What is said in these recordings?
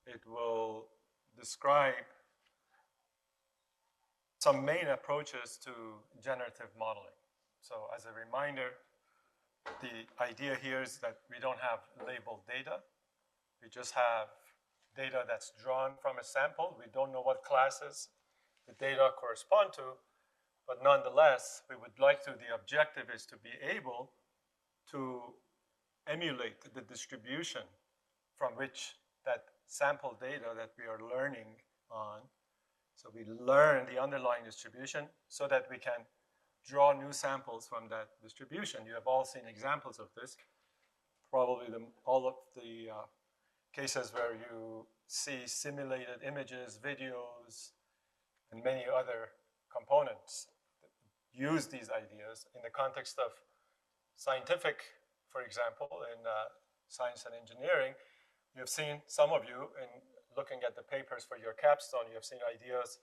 it will describe some main approaches to generative modeling. So as a reminder, the idea here is that we don't have labeled data. We just have data that's drawn from a sample. We don't know what classes the data correspond to, but nonetheless, we would like to, the objective is to be able to emulate the distribution from which that sample data that we are learning on. So we learn the underlying distribution so that we can draw new samples from that distribution. You have all seen examples of this. Probably all of the cases where you see simulated images, videos, and many other components use these ideas in the context of scientific, for example, in science and engineering. You've seen, some of you, in looking at the papers for your capstone, you have seen ideas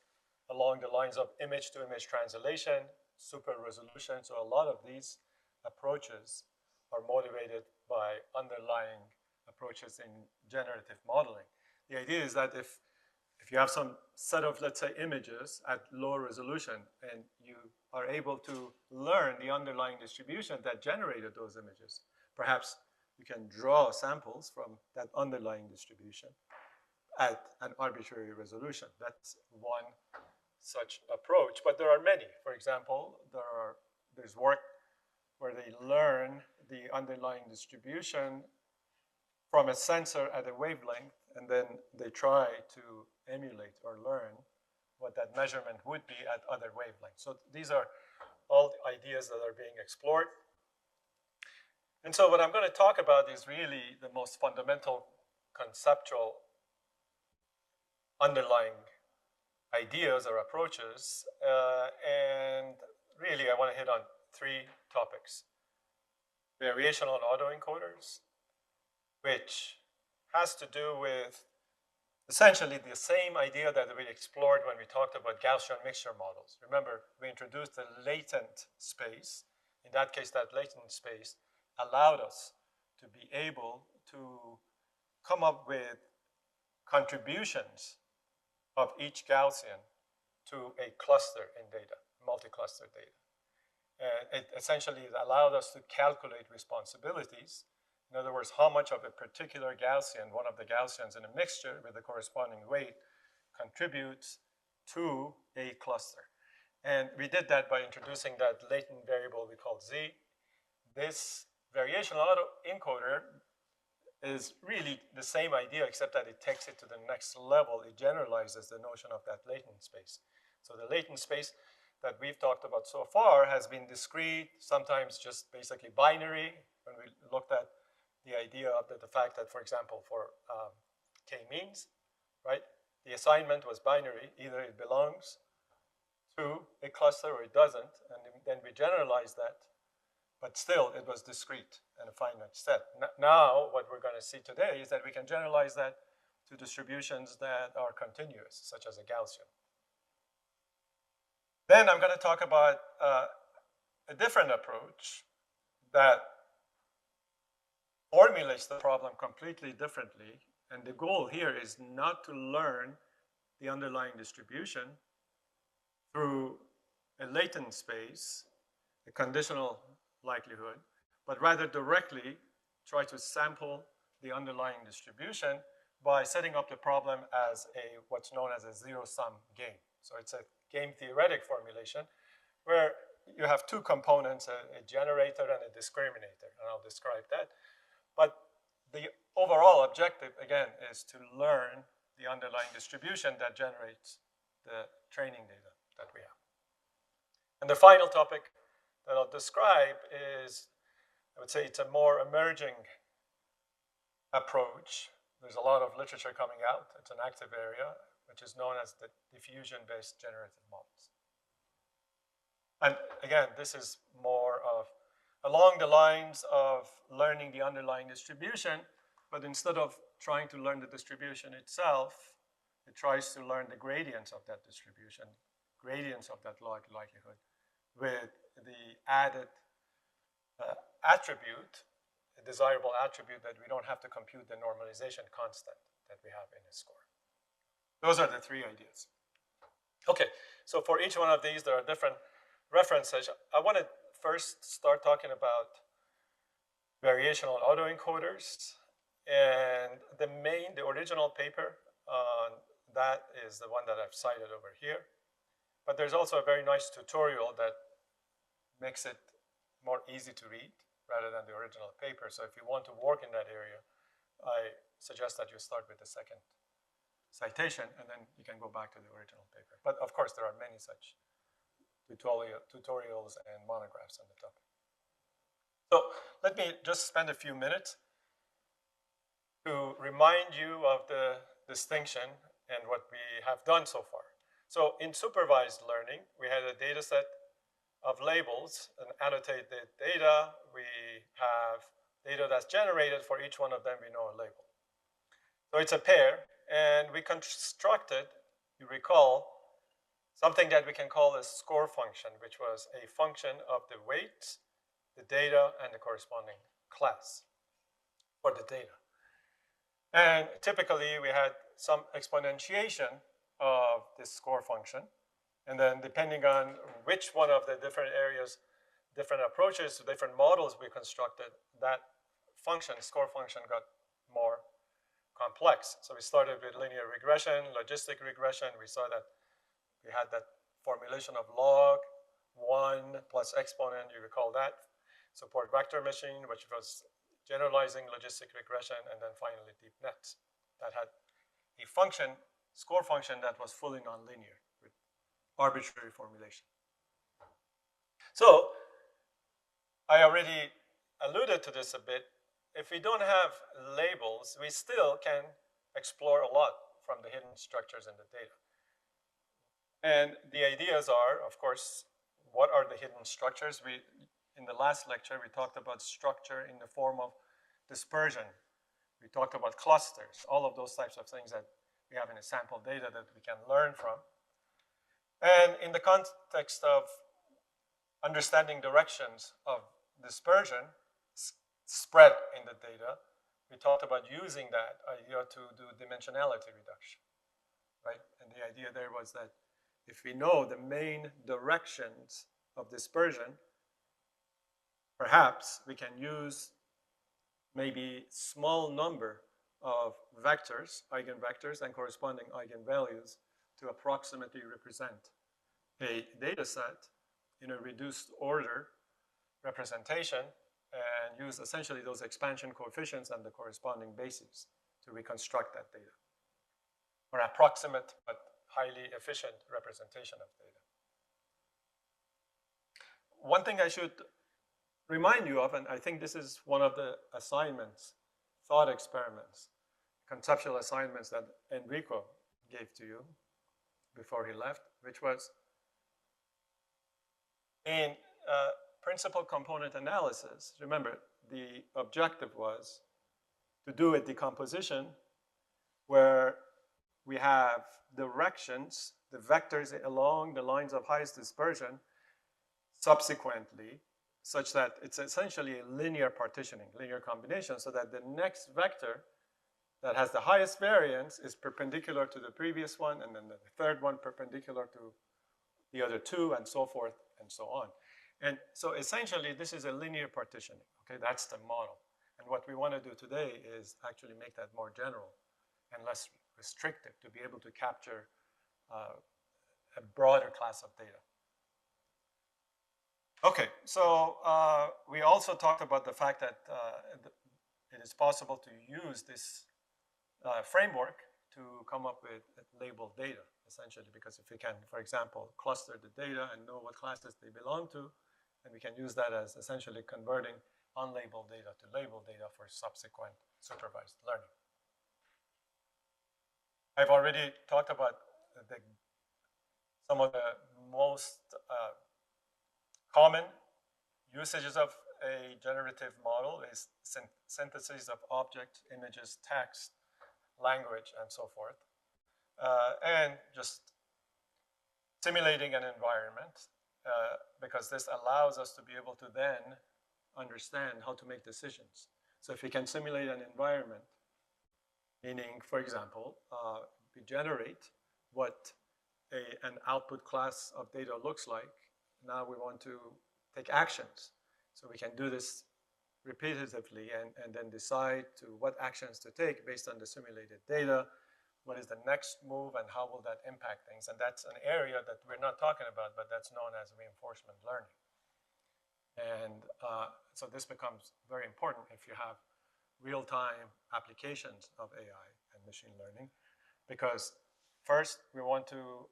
along the lines of image-to-image translation, super resolution. So a lot of these approaches are motivated by underlying approaches in generative modeling. The idea is that if you have some set of, let's say, images at low resolution, and you are able to learn the underlying distribution that generated those images, perhaps you can draw samples from that underlying distribution at an arbitrary resolution. That's one such approach, but there are many. For example, there's work where they learn the underlying distribution from a sensor at a wavelength, and then they try to emulate or learn what that measurement would be at other wavelengths. So these are all the ideas that are being explored. And so what I'm going to talk about is really the most fundamental conceptual underlying ideas or approaches. And really, I want to hit on three topics. Variational and autoencoders, which has to do with essentially the same idea that we explored when we talked about Gaussian mixture models. Remember, we introduced the latent space. In that case, that latent space allowed us to be able to come up with contributions of each Gaussian to a cluster in data, multi-cluster data. It essentially allowed us to calculate responsibilities. In other words, how much of a particular Gaussian, one of the Gaussians in a mixture with the corresponding weight, contributes to a cluster. And we did that by introducing that latent variable we call Z. This variational autoencoder is really the same idea, except that it takes it to the next level. It generalizes the notion of that latent space. So the latent space that we've talked about so far has been discrete, sometimes just basically binary. When we looked at the idea of the fact that, for example, for k-means, right, the assignment was binary. Either it belongs to a cluster or it doesn't, and then we generalized that. But still, it was discrete and a finite set. Now, what we're going to see today is that we can generalize that to distributions that are continuous, such as a Gaussian. Then I'm going to talk about a different approach that formulates the problem completely differently. And the goal here is not to learn the underlying distribution through a latent space, a conditional likelihood, but rather directly try to sample the underlying distribution by setting up the problem as what's known as a zero-sum game. So it's a game theoretic formulation where you have two components, a generator and a discriminator, and I'll describe that. But the overall objective, again, is to learn the underlying distribution that generates the training data that we have. And the final topic that I'll describe is, I would say it's a more emerging approach. There's a lot of literature coming out. It's an active area, which is known as the diffusion-based generative models. And again, this is more of along the lines of learning the underlying distribution, but instead of trying to learn the distribution itself, it tries to learn the gradients of that distribution, gradients of that likelihood, with the added attribute, a desirable attribute, that we don't have to compute the normalization constant. that we have in a score. Those are the three ideas. Okay, so for each one of these, there are different references. I want to first start talking about variational autoencoders. And the original paper on that is the one that I've cited over here. But there's also a very nice tutorial that makes it more easy to read rather than the original paper. So if you want to work in that area, I suggest that you start with the second citation, and then you can go back to the original paper. But of course, there are many such tutorials and monographs on the topic. So let me just spend a few minutes to remind you of the distinction and what we have done so far. So in supervised learning, we had a data set of labels and annotated data. We have data that's generated. For each one of them, we know a label. So it's a pair, and we constructed, you recall, something that we can call a score function, which was a function of the weight, the data, and the corresponding class for the data. And typically, we had some exponentiation of this score function. And then depending on which one of the different areas, different approaches to different models we constructed, that function, score function, got more complex. So we started with linear regression, logistic regression. We saw that we had that formulation of log 1 plus exponent, you recall that. Support vector machine, which was generalizing logistic regression, and then finally deep nets that had a function, score function, that was fully nonlinear with arbitrary formulation. So I already alluded to this a bit. If we don't have labels, we still can explore a lot from the hidden structures in the data. And the ideas are, of course, what are the hidden structures? In the last lecture, we talked about structure in the form of dispersion. We talked about clusters, all of those types of things that we have in the sample data that we can learn from. And in the context of understanding directions of dispersion, spread in the data, we talked about using that idea to do dimensionality reduction, right? And the idea there was that if we know the main directions of dispersion, perhaps we can use maybe small number of vectors, eigenvectors, and corresponding eigenvalues to approximately represent a data set in a reduced order representation, and use essentially those expansion coefficients and the corresponding bases to reconstruct that data, or approximate but highly efficient representation of data. One thing I should remind you of, and I think this is one of the assignments, thought experiments, conceptual assignments that Enrico gave to you before he left, which was in principal component analysis. Remember, the objective was to do a decomposition where we have directions, the vectors along the lines of highest dispersion subsequently, such that it's essentially a linear partitioning, linear combination, so that the next vector that has the highest variance is perpendicular to the previous one, and then the third one perpendicular to the other two, and so forth and so on. And so essentially, this is a linear partitioning, okay? That's the model. And what we want to do today is actually make that more general and less restrictive to be able to capture a broader class of data. Okay, so we also talked about the fact that it is possible to use this framework to come up with labeled data, essentially, because if we can, for example, cluster the data and know what classes they belong to, and we can use that as essentially converting unlabeled data to labeled data for subsequent supervised learning. I've already talked about some of the most common usages of a generative model is synthesis of objects, images, text, language, and so forth, and just simulating an environment, because this allows us to be able to then understand how to make decisions. So if we can simulate an environment Meaning, for example, we generate what an output class of data looks like. Now we want to take actions. So we can do this repetitively and then decide to what actions to take based on the simulated data. What is the next move and how will that impact things? And that's an area that we're not talking about, but that's known as reinforcement learning. And so this becomes very important if you have real-time applications of AI and machine learning, because first we want to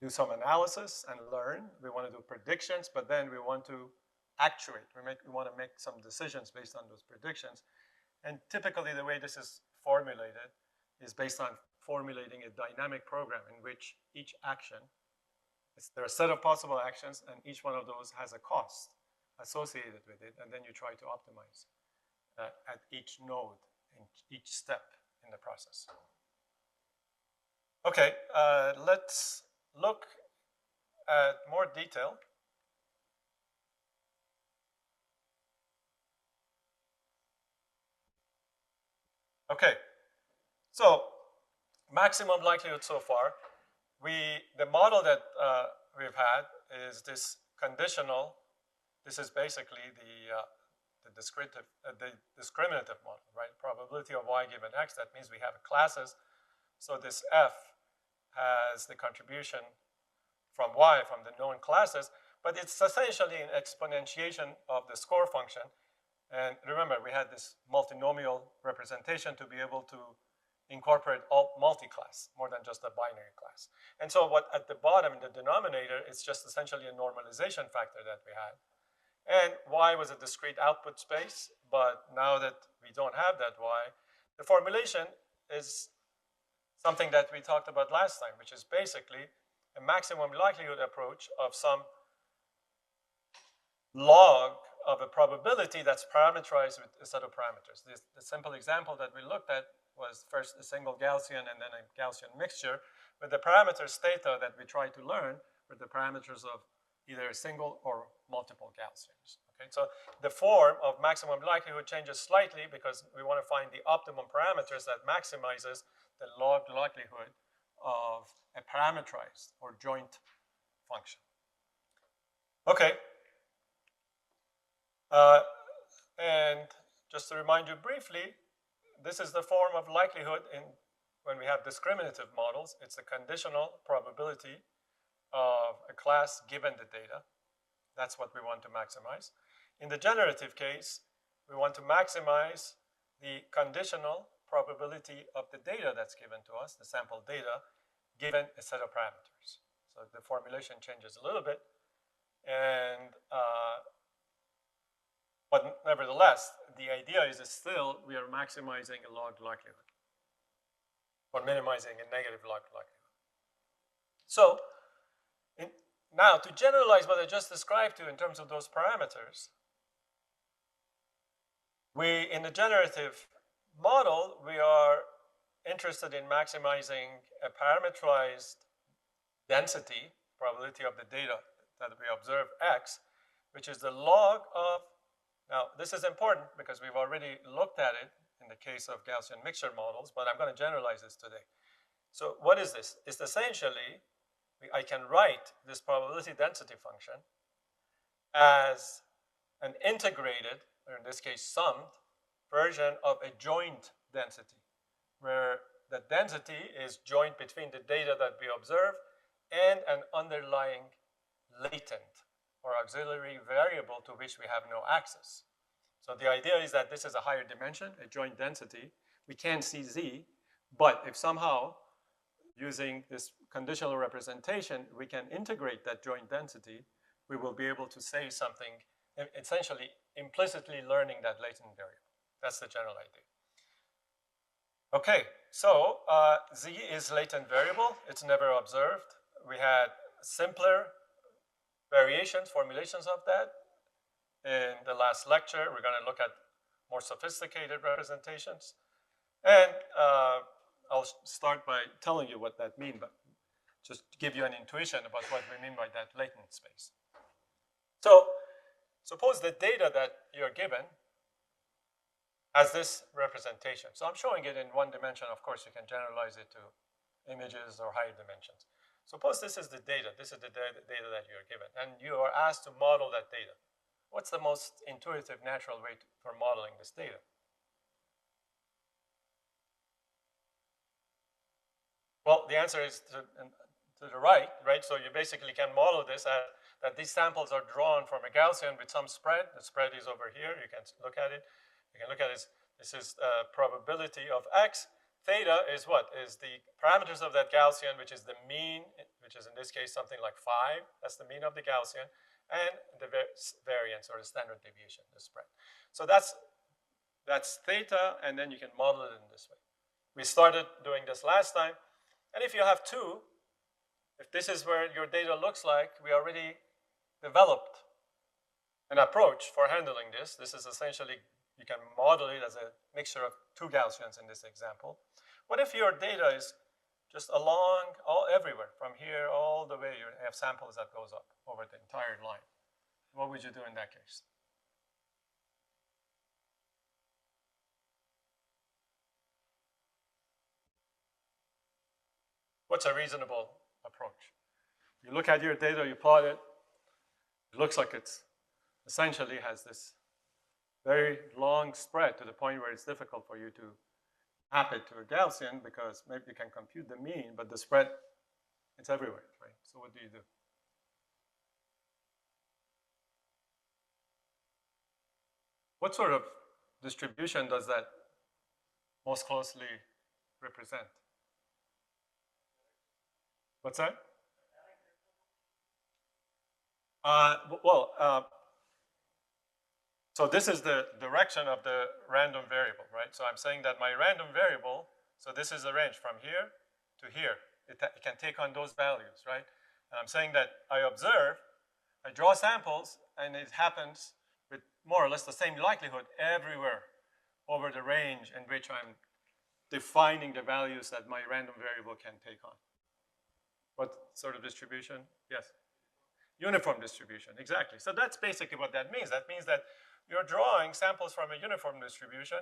do some analysis and learn. We want to do predictions, but then we want to actuate. We want to make some decisions based on those predictions. And typically the way this is formulated is based on formulating a dynamic program in which each action, there are a set of possible actions, and each one of those has a cost associated with it, and then you try to optimize at each node, in each step in the process. Okay, let's look at more detail. Okay, so maximum likelihood so far. The model that we've had is this conditional. This is basically the discriminative model, right? Probability of y given x. That means we have classes. So this f has the contribution from y, from the known classes, but it's essentially an exponentiation of the score function. And remember, we had this multinomial representation to be able to incorporate all multi-class, more than just a binary class. And so what at the bottom, in the denominator, it's just essentially a normalization factor that we had. And y was a discrete output space, but now that we don't have that y, the formulation is something that we talked about last time, which is basically a maximum likelihood approach of some log of a probability that's parameterized with a set of parameters. The simple example that we looked at was first a single Gaussian and then a Gaussian mixture, with the parameters theta that we tried to learn were the parameters of either a single or multiple Gaussians. Okay, so the form of maximum likelihood changes slightly because we want to find the optimum parameters that maximizes the log likelihood of a parameterized or joint function. Okay. And just to remind you briefly, this is the form of likelihood when we have discriminative models. It's a conditional probability of a class given the data. That's what we want to maximize. In the generative case, we want to maximize the conditional probability of the data that's given to us, the sample data, given a set of parameters. So the formulation changes a little bit. And but nevertheless, the idea is still we are maximizing a log likelihood or minimizing a negative log likelihood. So now to generalize what I just described to you in terms of those parameters, in the generative model, we are interested in maximizing a parameterized density, probability of the data that we observe x, which is the log of. Now, this is important because we've already looked at it in the case of Gaussian mixture models, but I'm going to generalize this today. So what is this? It's essentially, I can write this probability density function as an integrated, or in this case summed, version of a joint density, where the density is joint between the data that we observe and an underlying latent or auxiliary variable to which we have no access. So the idea is that this is a higher dimension, a joint density. We can't see z, but if somehow, using this conditional representation, we can integrate that joint density, we will be able to say something, essentially implicitly learning that latent variable. That's the general idea. Okay, so z is latent variable. It's never observed. We had simpler variations, formulations of that. In the last lecture, we're going to look at more sophisticated representations. And I'll start by telling you what that means, but just to give you an intuition about what we mean by that latent space. So suppose the data that you're given as this representation. So I'm showing it in one dimension. Of course, you can generalize it to images or higher dimensions. Suppose this is the data. This is the data that you're given, and you are asked to model that data. What's the most intuitive, natural way for modeling this data? Well, the answer is to the right? So you basically can model this as that these samples are drawn from a Gaussian with some spread. The spread is over here. You can look at it. You can look at it. This is probability of x. Theta is what? Is the parameters of that Gaussian, which is the mean, which is in this case something like 5. That's the mean of the Gaussian. And the variance or the standard deviation, the spread. So that's theta, and then you can model it in this way. We started doing this last time. And if you have two, if this is where your data looks like, we already developed an approach for handling this. This is essentially, you can model it as a mixture of two Gaussians in this example. What if your data is just along, everywhere, from here all the way, you have samples that goes up over the entire line? What would you do in that case? What's a reasonable approach? You look at your data, you plot it. It looks like it's essentially has this very long spread to the point where it's difficult for you to map it to a Gaussian because maybe you can compute the mean, but the spread, it's everywhere, right? So what do you do? What sort of distribution does that most closely represent? What's that? So this is the direction of the random variable, right? So I'm saying that my random variable, so this is the range from here to here. It can take on those values, right? And I'm saying that I observe, I draw samples, and it happens with more or less the same likelihood everywhere over the range in which I'm defining the values that my random variable can take on. What sort of distribution? Yes. Uniform distribution, exactly. So that's basically what that means. That means that you're drawing samples from a uniform distribution.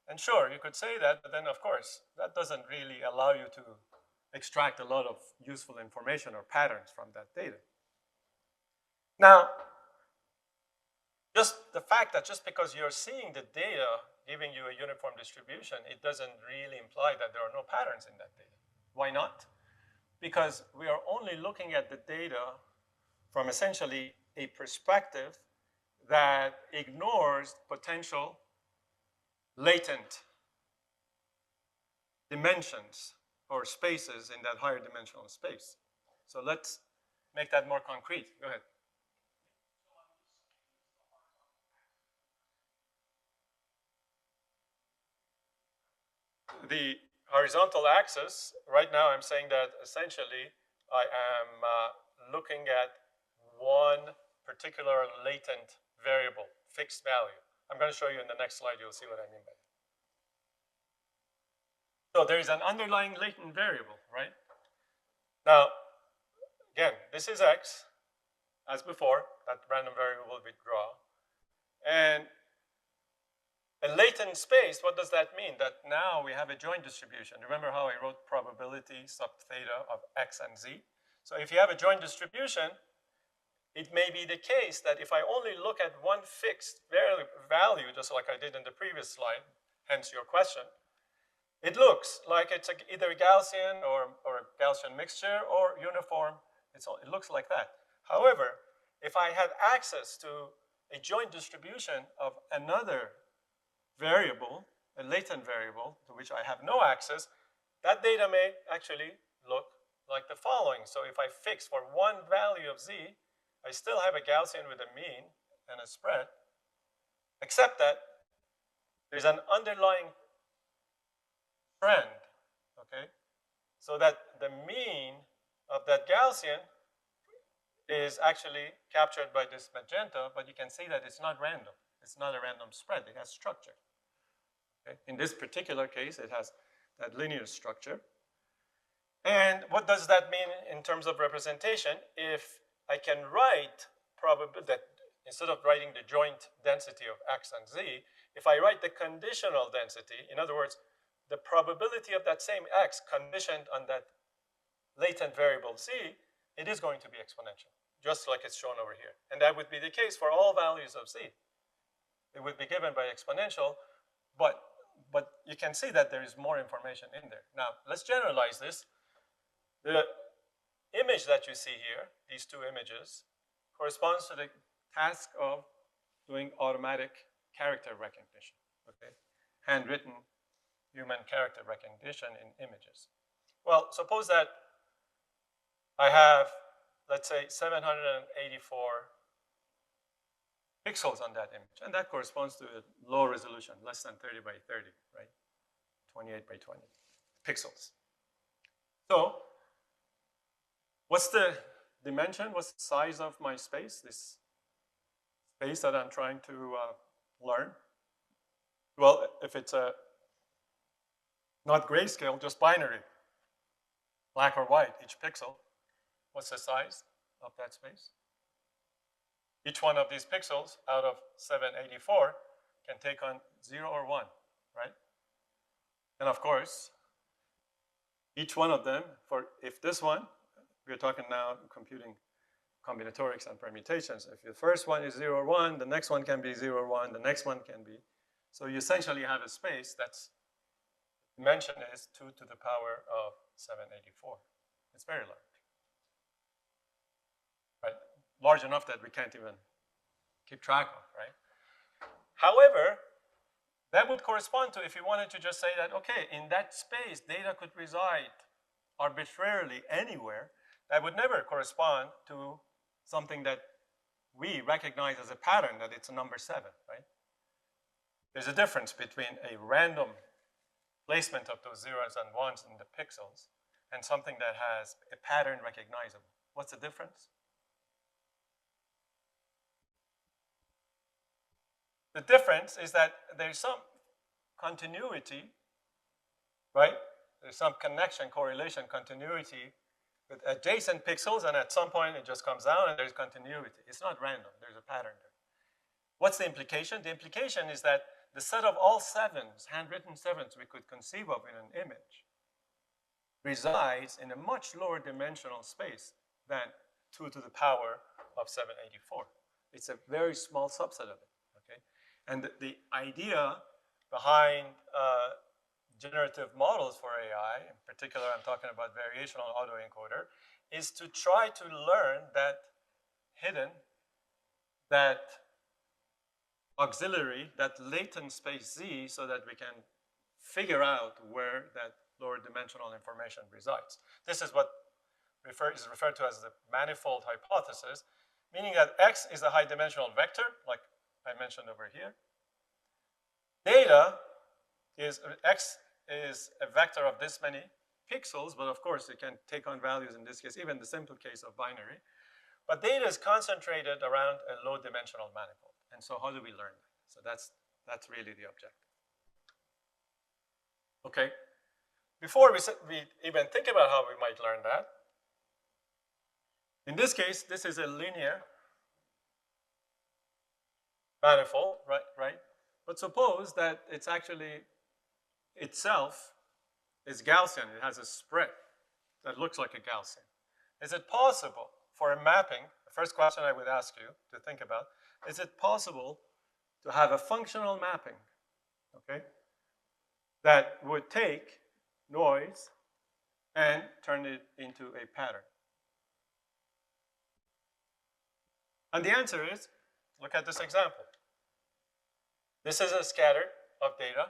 And sure, you could say that, but then of course, that doesn't really allow you to extract a lot of useful information or patterns from that data. Now, just the fact that just because you're seeing the data giving you a uniform distribution, it doesn't really imply that there are no patterns in that data. Why not? Because we are only looking at the data from essentially a perspective that ignores potential latent dimensions or spaces in that higher dimensional space. So let's make that more concrete. Go ahead. The horizontal axis, right now I'm saying that essentially I am looking at one particular latent variable, fixed value. I'm going to show you in the next slide, you'll see what I mean by that. So there is an underlying latent variable, right? Now, again, this is x, as before, that random variable we draw. And a latent space, what does that mean? That now we have a joint distribution. Remember how I wrote probability sub theta of x and z? So if you have a joint distribution, it may be the case that if I only look at one fixed value, just like I did in the previous slide, hence your question, it looks like it's either Gaussian or a Gaussian mixture or uniform. It looks like that. However, if I had access to a joint distribution of another variable, a latent variable, to which I have no access, that data may actually look like the following. So if I fix for one value of z, I still have a Gaussian with a mean and a spread, except that there's an underlying trend, okay? So that the mean of that Gaussian is actually captured by this magenta, but you can see that it's not random. It's not a random spread. It has structure. Okay? In this particular case, it has that linear structure. And what does that mean in terms of representation? If I can write probably that instead of writing the joint density of x and z, if I write the conditional density, in other words, the probability of that same x conditioned on that latent variable z, it is going to be exponential, just like it's shown over here. And that would be the case for all values of z. It would be given by exponential, but you can see that there is more information in there. Now, let's generalize this. The image that you see here, these two images, corresponds to the task of doing automatic character recognition, okay? Handwritten human character recognition in images. Well, suppose that I have, let's say, 784 pixels on that image, and that corresponds to a low resolution, less than 30 by 30, right? 28 by 20 pixels. So, what's the dimension? What's the size of my space? This space that I'm trying to learn? Well, if it's not grayscale, just binary, black or white, each pixel, what's the size of that space? Each one of these pixels out of 784 can take on 0 or 1, right? And of course, each one of them, if this one, we're talking now computing combinatorics and permutations. If the first one is 0 or 1, the next one can be 0 or 1, the next one can be. So you essentially have a space that's dimension is 2 to the power of 784. It's very large. Right? Large enough that we can't even keep track of, right? However, that would correspond to if you wanted to just say that, okay, in that space, data could reside arbitrarily anywhere. That would never correspond to something that we recognize as a pattern, that it's a number 7, right? There's a difference between a random placement of those zeros and ones in the pixels and something that has a pattern recognizable. What's the difference? The difference is that there's some continuity, right? There's some connection, correlation, continuity with adjacent pixels, and at some point it just comes down and there's continuity. It's not random, there's a pattern there. What's the implication? The implication is that the set of all sevens, handwritten sevens we could conceive of in an image, resides in a much lower dimensional space than 2 to the power of 784. It's a very small subset of it, okay? And the idea behind generative models for AI, in particular I'm talking about variational autoencoder, is to try to learn that hidden, that auxiliary, that latent space Z, so that we can figure out where that lower dimensional information resides. This is what is referred to as the manifold hypothesis, meaning that X is a high dimensional vector, like I mentioned over here. Data is, X is a vector of this many pixels, but of course it can take on values in this case, even the simple case of binary. But data is concentrated around a low dimensional manifold. And so how do we learn that? So that's really the objective. Okay. Before we even think about how we might learn that, in this case, this is a linear manifold, right? But suppose that it's actually itself is Gaussian. It has a spread that looks like a Gaussian. Is it possible for a mapping, the first question I would ask you to think about, is it possible to have a functional mapping, okay, that would take noise and turn it into a pattern? And the answer is, look at this example. This is a scatter of data.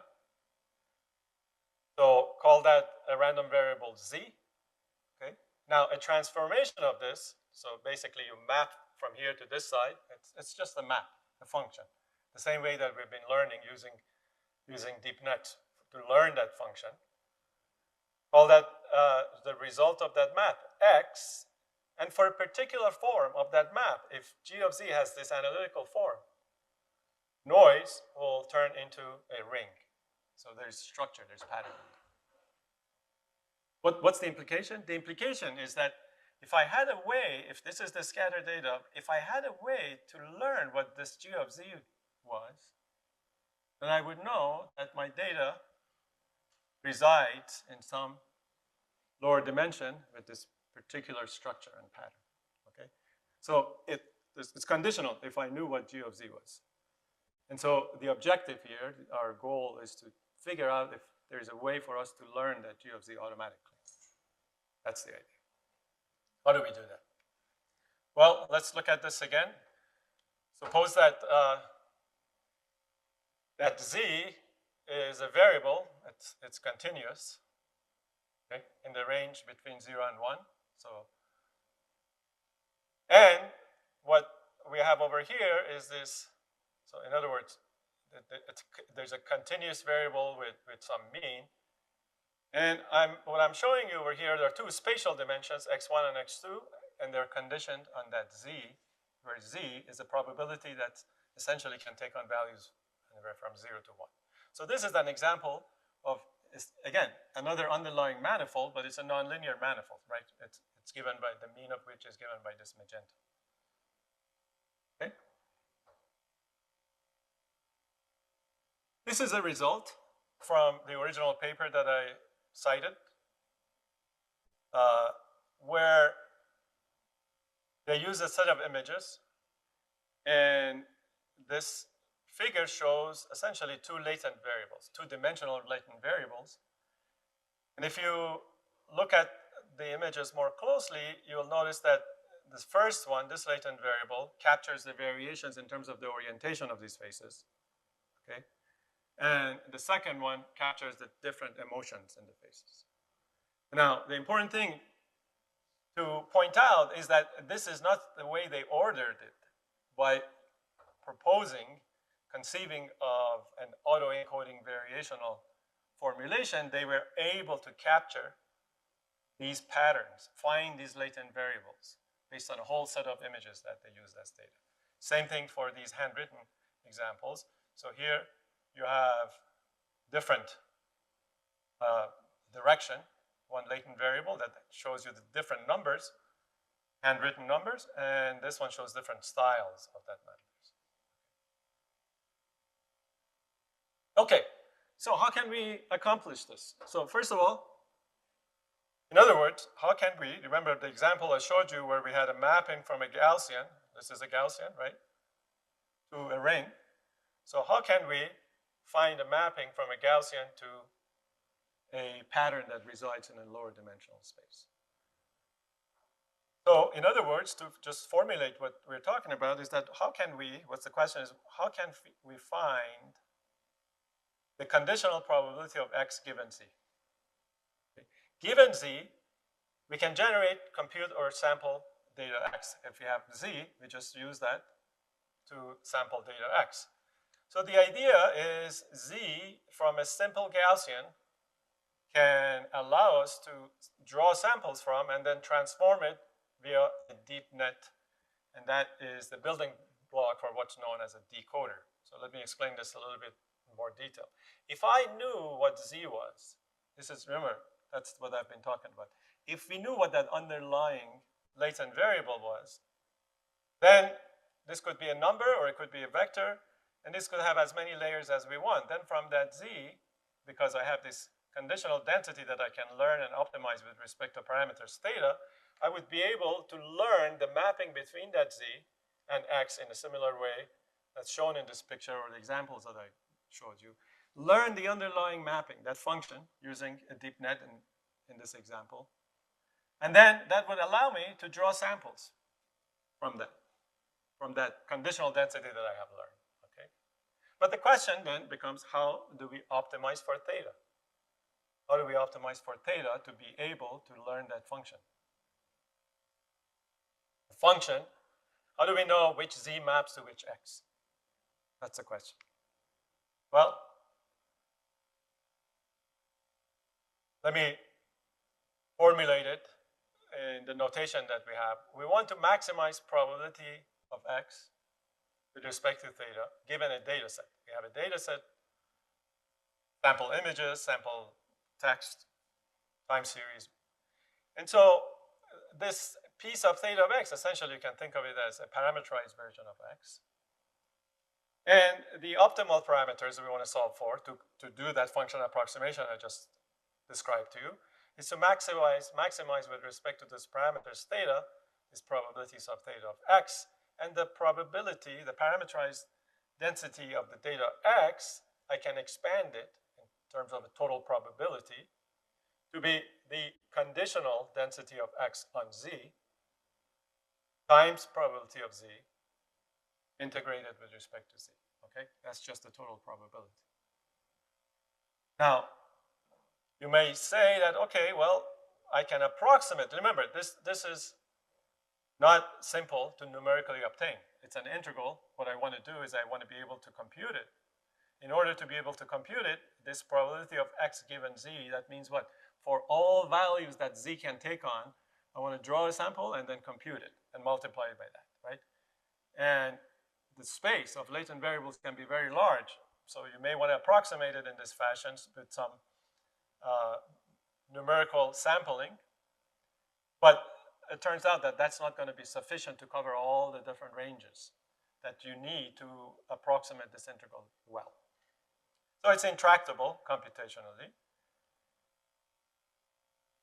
So call that a random variable Z, okay? Now a transformation of this, so basically you map from here to this side, it's just a map, a function. The same way that we've been learning using deep nets to learn that function. Call that the result of that map, X, and for a particular form of that map, if G of Z has this analytical form, noise will turn into a ring. So there's structure, there's pattern. What's the implication? The implication is that if I had a way, if this is the scatter data, if I had a way to learn what this G of Z was, then I would know that my data resides in some lower dimension with this particular structure and pattern. Okay, so it's conditional if I knew what G of Z was. And so the objective here, our goal is to figure out if there's a way for us to learn that G of Z automatically. That's the idea. How do we do that? Well, let's look at this again. Suppose that that Z is a variable, it's continuous, okay, in the range between 0 and 1. So, and what we have over here is this, so in other words, there's a continuous variable with some mean. And what I'm showing you over here, there are two spatial dimensions, x1 and x2, and they're conditioned on that Z, where Z is a probability that essentially can take on values anywhere from 0 to 1. So this is an example of, again, another underlying manifold, but it's a nonlinear manifold, right? It's given by the mean of which is given by this magenta. Okay? This is a result from the original paper that I cited, where they use a set of images, and this figure shows essentially two latent variables, two-dimensional latent variables. And if you look at the images more closely, you'll notice that this first one, this latent variable, captures the variations in terms of the orientation of these faces, okay? And the second one captures the different emotions in the faces. Now, the important thing to point out is that this is not the way they ordered it. By proposing, conceiving of an autoencoding variational formulation, they were able to capture these patterns, find these latent variables based on a whole set of images that they used as data. Same thing for these handwritten examples. So here you have different direction, one latent variable that shows you the different numbers, handwritten numbers, and this one shows different styles of that numbers. Okay, so how can we accomplish this? So first of all, in other words, how can we, remember the example I showed you where we had a mapping from a Gaussian, this is a Gaussian, right, to a ring. So how can we find a mapping from a Gaussian to a pattern that resides in a lower dimensional space? So in other words, to just formulate what we're talking about is that how can we, what's the question is, how can we find the conditional probability of x given z? Okay. Given z, we can generate, compute, or sample data x. If we have z, we just use that to sample data x. So the idea is z from a simple Gaussian can allow us to draw samples from and then transform it via a deep net. And that is the building block for what's known as a decoder. So let me explain this a little bit in more detail. If I knew what z was, this is, remember, that's what I've been talking about. If we knew what that underlying latent variable was, then this could be a number or it could be a vector, and this could have as many layers as we want. Then from that z, because I have this conditional density that I can learn and optimize with respect to parameters theta, I would be able to learn the mapping between that z and x in a similar way that's shown in this picture or the examples that I showed you. Learn the underlying mapping, that function, using a deep net in this example. And then that would allow me to draw samples from that conditional density that I have learned, okay? But the question then becomes, how do we optimize for theta? How do we optimize for theta to be able to learn that function? The function, how do we know which z maps to which x? That's the question. Well, let me formulate it in the notation that we have. We want to maximize probability of x with respect to theta given a data set. We have a data set, sample images, sample text, time series. And so this piece of theta of x, essentially you can think of it as a parameterized version of x. And the optimal parameters we want to solve for to do that function approximation I just described to you is to maximize with respect to this parameters theta, these probabilities of theta of x, and the probability, the parameterized density of the data x, I can expand it in terms of a total probability to be the conditional density of x on z times probability of z integrated with respect to z. Okay, that's just the total probability. Now, you may say that, okay, well, I can approximate. Remember, this is not simple to numerically obtain. It's an integral. What I want to do is I want to be able to compute it. In order to be able to compute it, this probability of x given z, that means what? For all values that z can take on, I want to draw a sample and then compute it and multiply it by that, right? And the space of latent variables can be very large. So you may want to approximate it in this fashion with some numerical sampling. But it turns out that that's not going to be sufficient to cover all the different ranges that you need to approximate this integral well. So it's intractable computationally.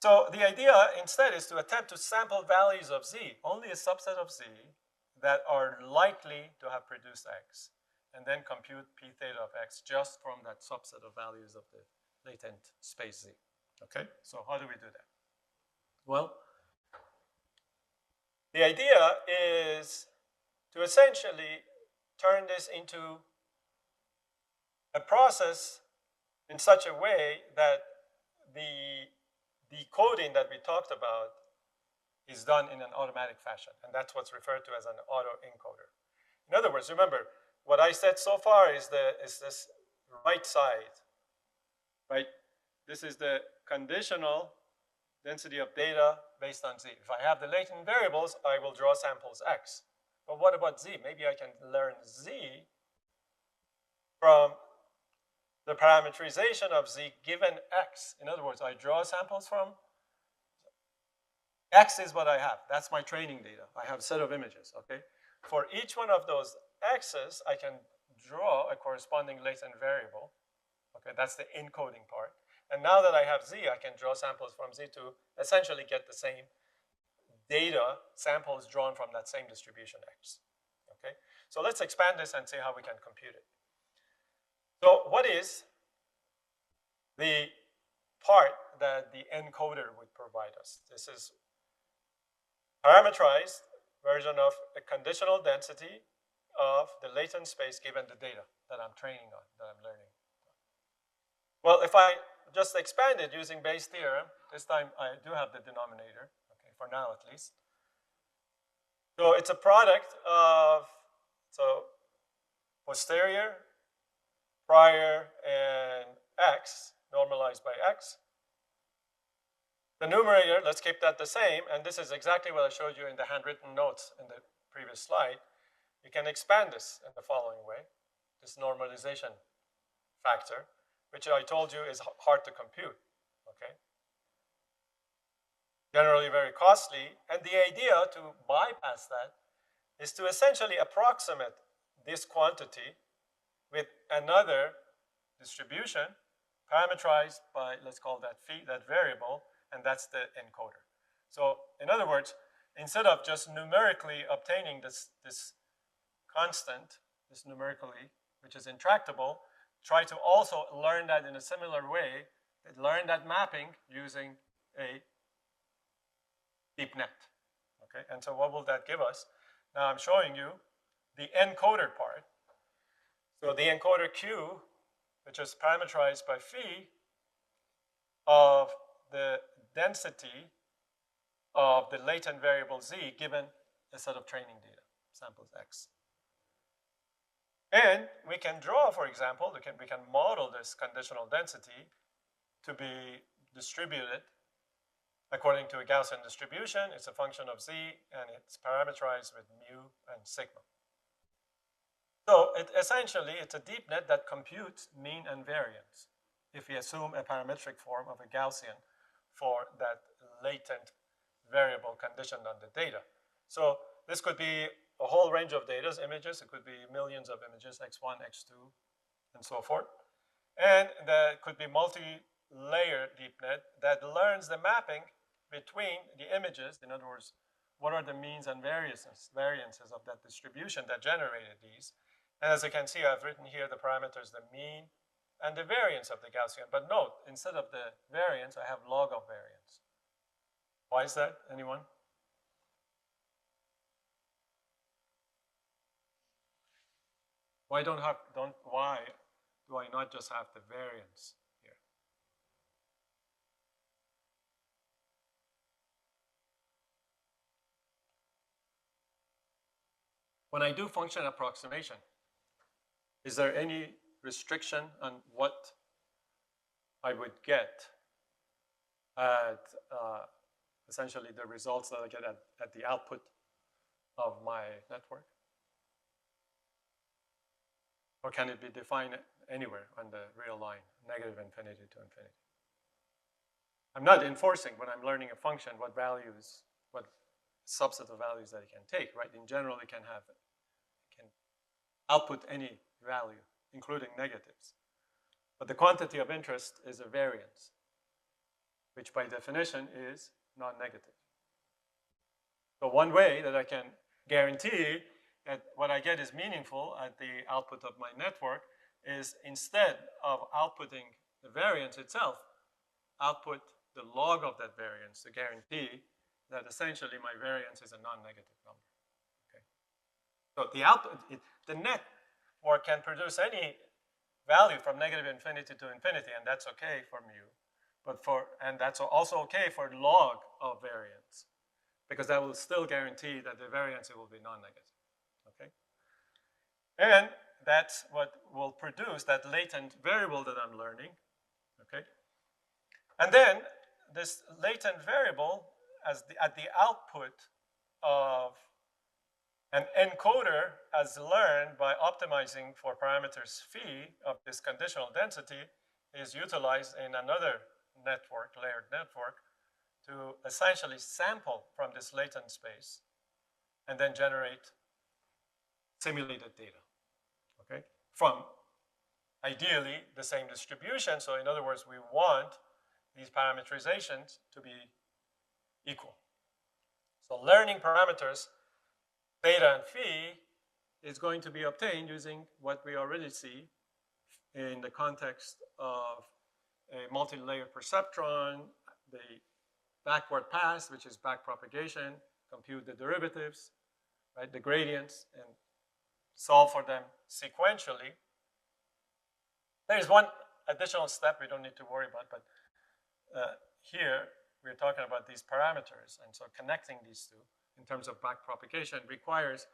So the idea instead is to attempt to sample values of z, only a subset of z, that are likely to have produced x, and then compute p theta of x just from that subset of values of the latent space z. Okay, so how do we do that? Well, the idea is to essentially turn this into a process in such a way that the decoding that we talked about is done in an automatic fashion, and that's what's referred to as an autoencoder. In other words, remember, what I said so far is this right side, right? This is the conditional density of data based on z. If I have the latent variables, I will draw samples x. But what about z? Maybe I can learn z from the parameterization of z given x. In other words, I draw samples from x is what I have. That's my training data. I have a set of images, okay? For each one of those x's, I can draw a corresponding latent variable. Okay, that's the encoding part. And now that I have z, I can draw samples from z to essentially get the same data, samples drawn from that same distribution x. Okay, so let's expand this and see how we can compute it. So what is the part that the encoder would provide us? This is parameterized version of a conditional density of the latent space given the data that I'm training on, that I'm learning. Well, if I just expand it using Bayes' theorem, this time I do have the denominator, okay, for now at least. So it's a product of, so posterior, prior, and x, normalized by x. The numerator, let's keep that the same, and this is exactly what I showed you in the handwritten notes in the previous slide. You can expand this in the following way, this normalization factor, which I told you is hard to compute, okay? Generally very costly, and the idea to bypass that is to essentially approximate this quantity with another distribution parameterized by, let's call that phi, that variable, and that's the encoder. So in other words, instead of just numerically obtaining this constant, this numerically, which is intractable, try to also learn that in a similar way, learn that mapping using a deep net. Okay, and so what will that give us? Now I'm showing you the encoder part. So the encoder Q, which is parameterized by phi of the density of the latent variable z given a set of training data, samples x. And we can draw, for example, we can model this conditional density to be distributed according to a Gaussian distribution. It's a function of z, and it's parameterized with mu and sigma. So essentially, it's a deep net that computes mean and variance if we assume a parametric form of a Gaussian for that latent variable conditioned on the data. So this could be a whole range of data, images. It could be millions of images, x1, x2, and so forth. And there could be multi-layer deep net that learns the mapping between the images. In other words, what are the means and variances of that distribution that generated these. And as you can see, I've written here the parameters, the mean and the variance of the Gaussian. But note, instead of the variance, I have log of variance. Why is that? Anyone? Why do I not just have the variance here? When I do function approximation, is there any restriction on what I would get at essentially the results that I get at the output of my network? Or can it be defined anywhere on the real line, negative infinity to infinity? I'm not enforcing when I'm learning a function what values, what subset of values that it can take, right? In general, it can output any value, including negatives. But the quantity of interest is a variance, which by definition is non-negative. So one way that I can guarantee that what I get is meaningful at the output of my network is instead of outputting the variance itself, output the log of that variance to guarantee that essentially my variance is a non-negative number. Okay. So the output, the network can produce any value from negative infinity to infinity, and that's okay for mu. And that's also okay for log of variance, because that will still guarantee that the variance will be non-negative. Okay? And that's what will produce that latent variable that I'm learning. Okay? And then this latent variable at the output of an encoder as learned by optimizing for parameters phi of this conditional density is utilized in another network, layered network, to essentially sample from this latent space and then generate simulated data, okay? From ideally the same distribution. So in other words, we want these parameterizations to be equal. So learning parameters, theta and phi, is going to be obtained using what we already see in the context of a multi-layer perceptron, the backward pass, which is backpropagation, compute the derivatives, right, the gradients, and solve for them sequentially. There is one additional step we don't need to worry about, but here we're talking about these parameters, and so connecting these two in terms of backpropagation requires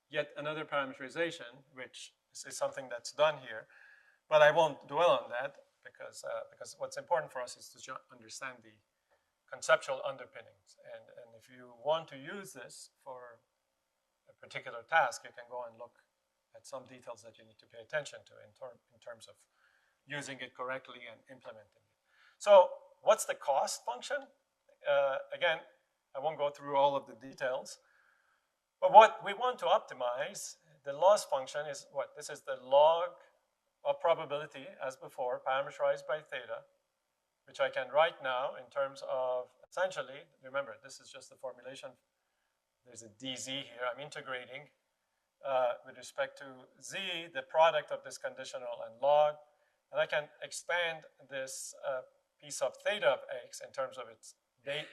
yet another parameterization, which is something that's done here. But I won't dwell on that because what's important for us is to understand the conceptual underpinnings. And if you want to use this for a particular task, you can go and look at some details that you need to pay attention to in terms of using it correctly and implementing it. So what's the cost function? Again, I won't go through all of the details. But what we want to optimize, the loss function is what? This is the log of probability, as before, parameterized by theta, which I can write now in terms of, essentially, remember, this is just the formulation. There's a dz here. I'm integrating with respect to z, the product of this conditional and log. And I can expand this piece of theta of x in terms of its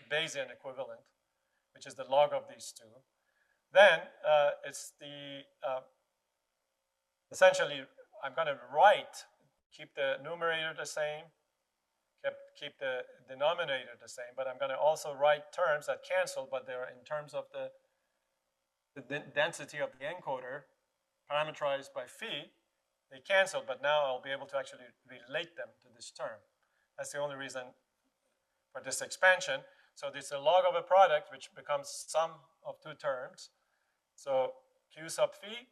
Bayesian equivalent, which is the log of these two. Then it's the, essentially, I'm going to keep the numerator the same, keep the denominator the same, but I'm going to also write terms that cancel, but they're in terms of the density of the encoder parameterized by phi. They cancel, but now I'll be able to actually relate them to this term. That's the only reason for this expansion. So this is a log of a product, which becomes sum of two terms. So q sub phi,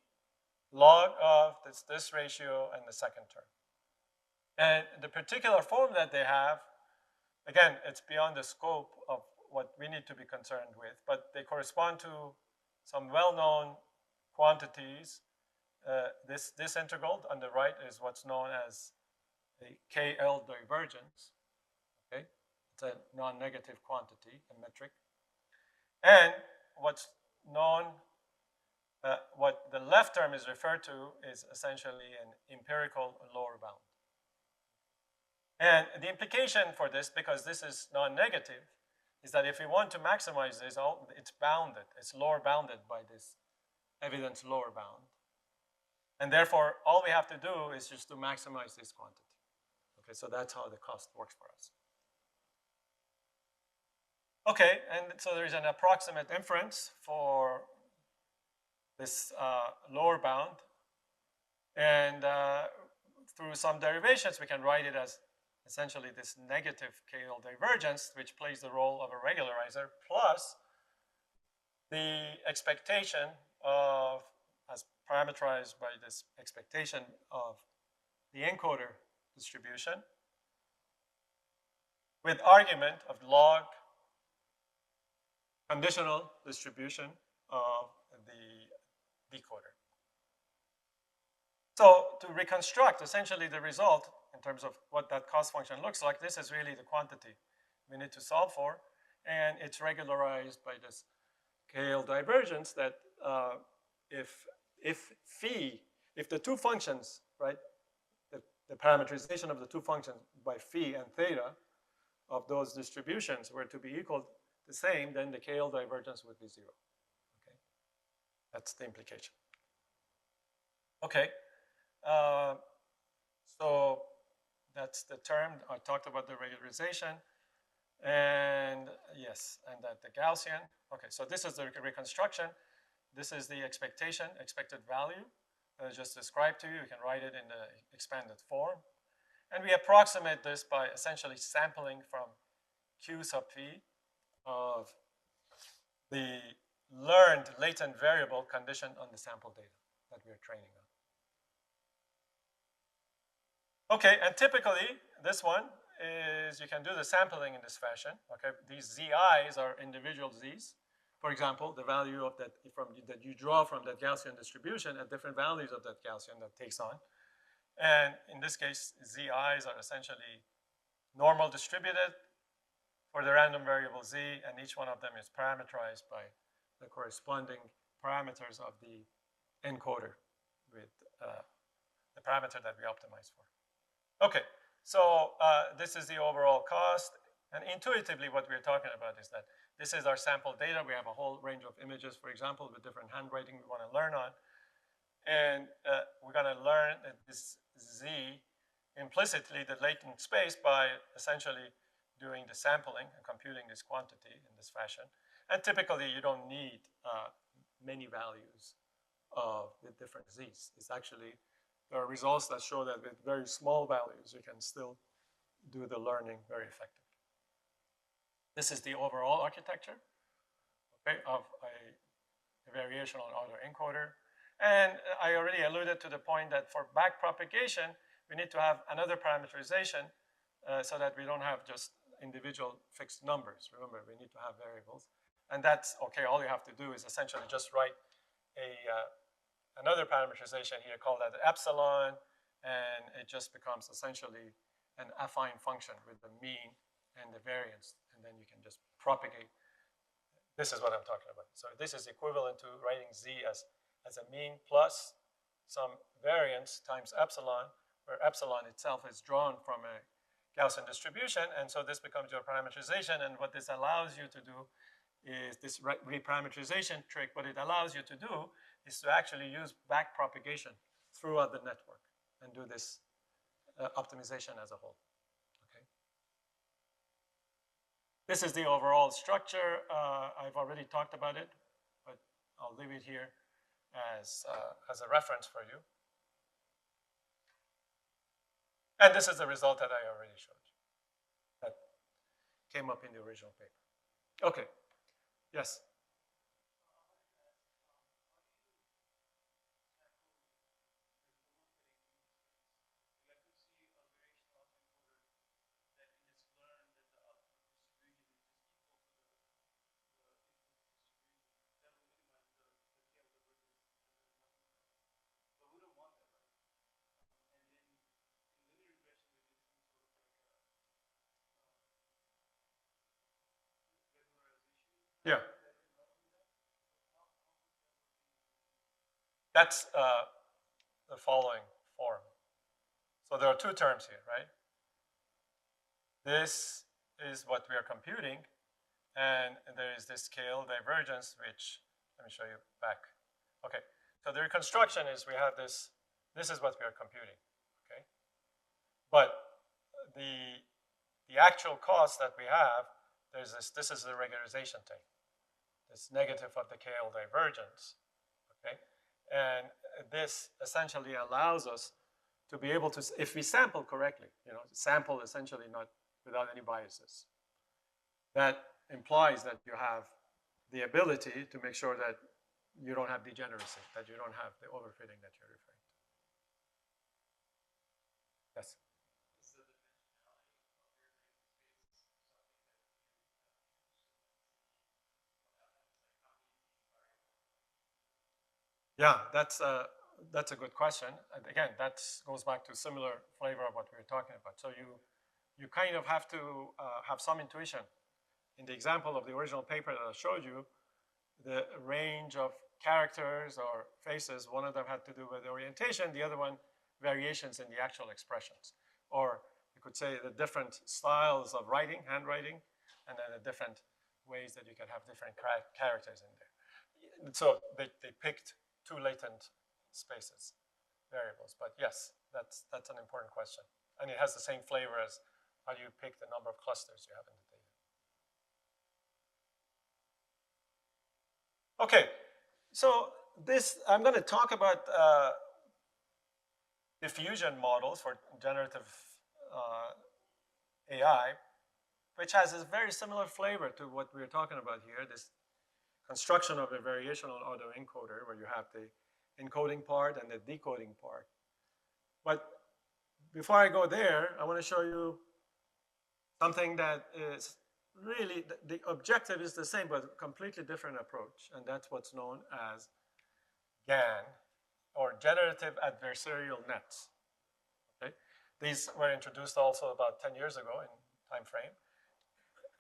log of this ratio and the second term. And the particular form that they have, again, it's beyond the scope of what we need to be concerned with, but they correspond to some well-known quantities. This integral on the right is what's known as a KL divergence. Okay, it's a non-negative quantity, a metric. And what's known, what the left term is referred to is essentially an empirical lower bound. And the implication for this, because this is non-negative, is that if we want to maximize this, it's bounded. It's lower bounded by this evidence lower bound. And therefore, all we have to do is just to maximize this quantity. Okay, so that's how the cost works for us. Okay, and so there is an approximate inference for this lower bound. And through some derivations, we can write it as essentially this negative KL divergence, which plays the role of a regularizer, plus the expectation of, as parameterized by this expectation of the encoder distribution, with argument of log conditional distribution of the decoder. So to reconstruct essentially the result in terms of what that cost function looks like, this is really the quantity we need to solve for, and it's regularized by this KL divergence that if the two functions, right, the parameterization of the two functions by phi and theta of those distributions were to be equal the same, then the KL divergence would be 0. Okay, that's the implication. Okay, so that's the term. I talked about the regularization, and yes, and that the Gaussian. Okay, so this is the reconstruction. This is the expectation, expected value that I just described to you. You can write it in the expanded form. And we approximate this by essentially sampling from Q sub p of the learned latent variable conditioned on the sample data that we are training on. Okay, and typically this one is you can do the sampling in this fashion. Okay, these zi's are individual z's. For example, the value of that that you draw from that Gaussian distribution at different values of that Gaussian that takes on. And in this case, zi's are essentially normal distributed for the random variable z, and each one of them is parameterized by the corresponding parameters of the encoder with the parameter that we optimize for. Okay, so this is the overall cost, and intuitively what we're talking about is that this is our sample data. We have a whole range of images, for example, with different handwriting we want to learn on. And we're going to learn this z implicitly, the latent space, by essentially doing the sampling and computing this quantity in this fashion. And typically, you don't need many values of the different z's. It's actually, there are results that show that with very small values, you can still do the learning very effectively. This is the overall architecture, okay, of a variation on autoencoder. And I already alluded to the point that for backpropagation, we need to have another parameterization so that we don't have just individual fixed numbers. Remember, we need to have variables. And that's okay. All you have to do is essentially just write another parameterization here called that epsilon, and it just becomes essentially an affine function with the mean and the variance, and then you can just propagate. This is what I'm talking about. So this is equivalent to writing z as a mean plus some variance times epsilon, where epsilon itself is drawn from a Gaussian distribution, and so this becomes your parameterization. And what this allows you to do is this reparameterization trick. What it allows you to do is to actually use backpropagation throughout the network and do this optimization as a whole. Okay. This is the overall structure. I've already talked about it, but I'll leave it here as a reference for you. And this is the result that I already showed you that came up in the original paper. Okay, yes? Yeah. That's the following form. So there are two terms here, right? This is what we are computing, and there is this scale divergence, which, let me show you back. Okay, so the reconstruction is we have this is what we are computing, okay? But the actual cost that we have, this is the regularization thing, this negative of the KL divergence, okay? And this essentially allows us to be able to, if we sample correctly, sample essentially not without any biases. That implies that you have the ability to make sure that you don't have degeneracy, that you don't have the overfitting that you're referring to. Yes? Yeah, that's a good question. And again, that goes back to similar flavor of what we were talking about. So you kind of have to have some intuition. In the example of the original paper that I showed you, the range of characters or faces, one of them had to do with orientation, the other one variations in the actual expressions. Or you could say the different styles of writing, handwriting, and then the different ways that you can have different characters in there. So they picked two latent spaces, variables. But yes, that's an important question. And it has the same flavor as how do you pick the number of clusters you have in the data. Okay, so I'm going to talk about diffusion models for generative AI, which has a very similar flavor to what we're talking about here, this construction of a variational autoencoder where you have the encoding part and the decoding part. But before I go there, I want to show you something that is really, the objective is the same, but a completely different approach, and that's what's known as GAN, or Generative Adversarial Nets. Okay? These were introduced also about 10 years ago in time frame,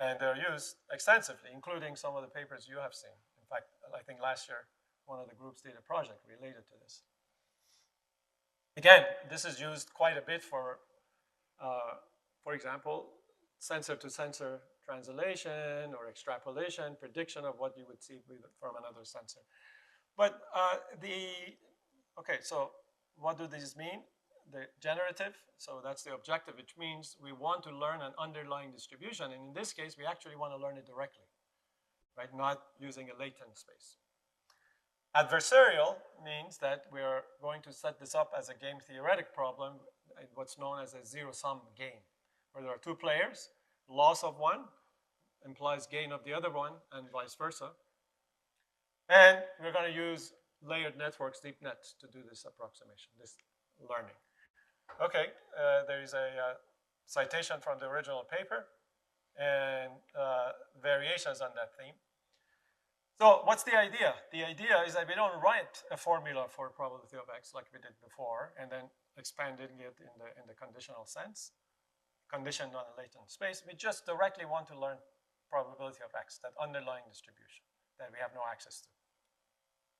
and they're used extensively, including some of the papers you have seen. In fact, I think last year, one of the groups did a project related to this. Again, this is used quite a bit for example, sensor-to-sensor translation or extrapolation, prediction of what you would see from another sensor. But okay, so what do these mean? The generative, so that's the objective, which means we want to learn an underlying distribution. And in this case, we actually want to learn it directly, right? Not using a latent space. Adversarial means that we're going to set this up as a game theoretic problem, what's known as a zero-sum game, where there are two players, loss of one implies gain of the other one, and vice versa. And we're going to use layered networks, deep nets, to do this approximation, this learning. Okay, there is a citation from the original paper and variations on that theme. So what's the idea? The idea is that we don't write a formula for probability of X like we did before and then expanding it in the conditional sense, conditioned on a latent space. We just directly want to learn probability of X, that underlying distribution that we have no access to.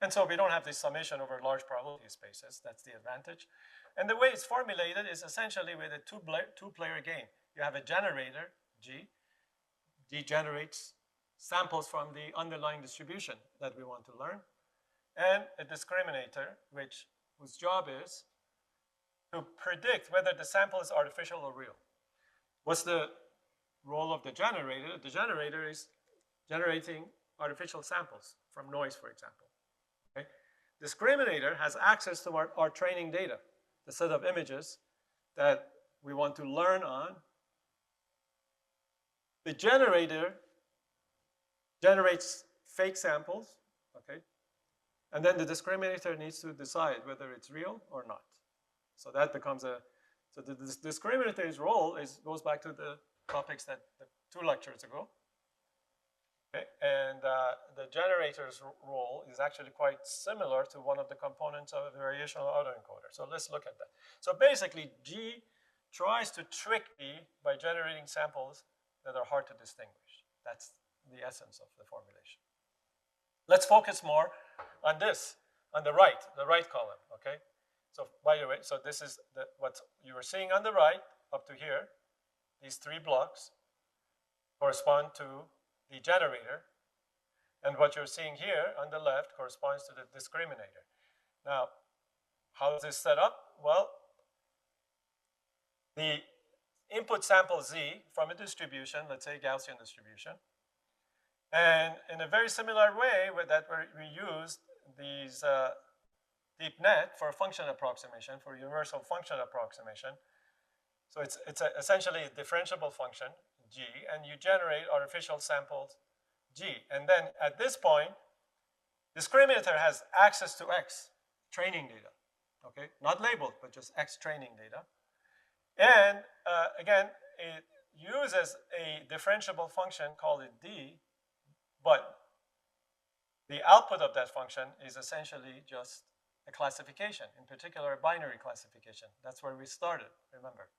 And so we don't have this summation over large probability spaces. That's the advantage. And the way it's formulated is essentially with a two-player game. You have a generator, G. G generates samples from the underlying distribution that we want to learn, and a discriminator, whose job is to predict whether the sample is artificial or real. What's the role of the generator? The generator is generating artificial samples from noise, for example. Okay? Discriminator has access to our training data, the set of images that we want to learn on. The generator generates fake samples, okay? And then the discriminator needs to decide whether it's real or not. So that becomes so the discriminator's role goes back to the topics that 2 lectures ago. Okay? And the generator's role is actually quite similar to one of the components of a variational autoencoder. So let's look at that. So basically, G tries to trick B by generating samples that are hard to distinguish. the essence of the formulation. Let's focus more on this, on the right column, okay? So by the way, so this is what you were seeing on the right up to here. These three blocks correspond to the generator. And what you're seeing here on the left corresponds to the discriminator. Now, how is this set up? Well, the input sample Z from a distribution, let's say Gaussian distribution, and in a very similar way with that we used these deep net for function approximation, for universal function approximation. So it's essentially a differentiable function, G, and you generate artificial samples, G. And then at this point, discriminator has access to X, training data, okay? Not labeled, but just X training data. And again, it uses a differentiable function, call it D, but the output of that function is essentially just a classification, in particular a binary classification. That's where we started, remember.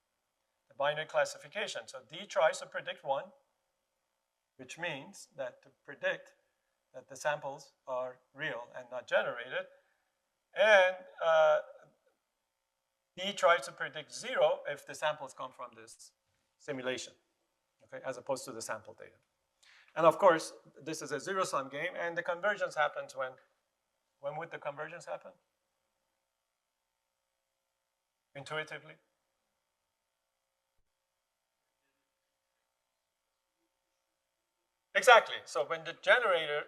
The binary classification. So D tries to predict 1, which means that to predict that the samples are real and not generated. And D tries to predict 0 if the samples come from this simulation, okay, as opposed to the sample data. And of course, this is a zero-sum game, and the convergence happens when would the convergence happen? Intuitively? Exactly. So when the generator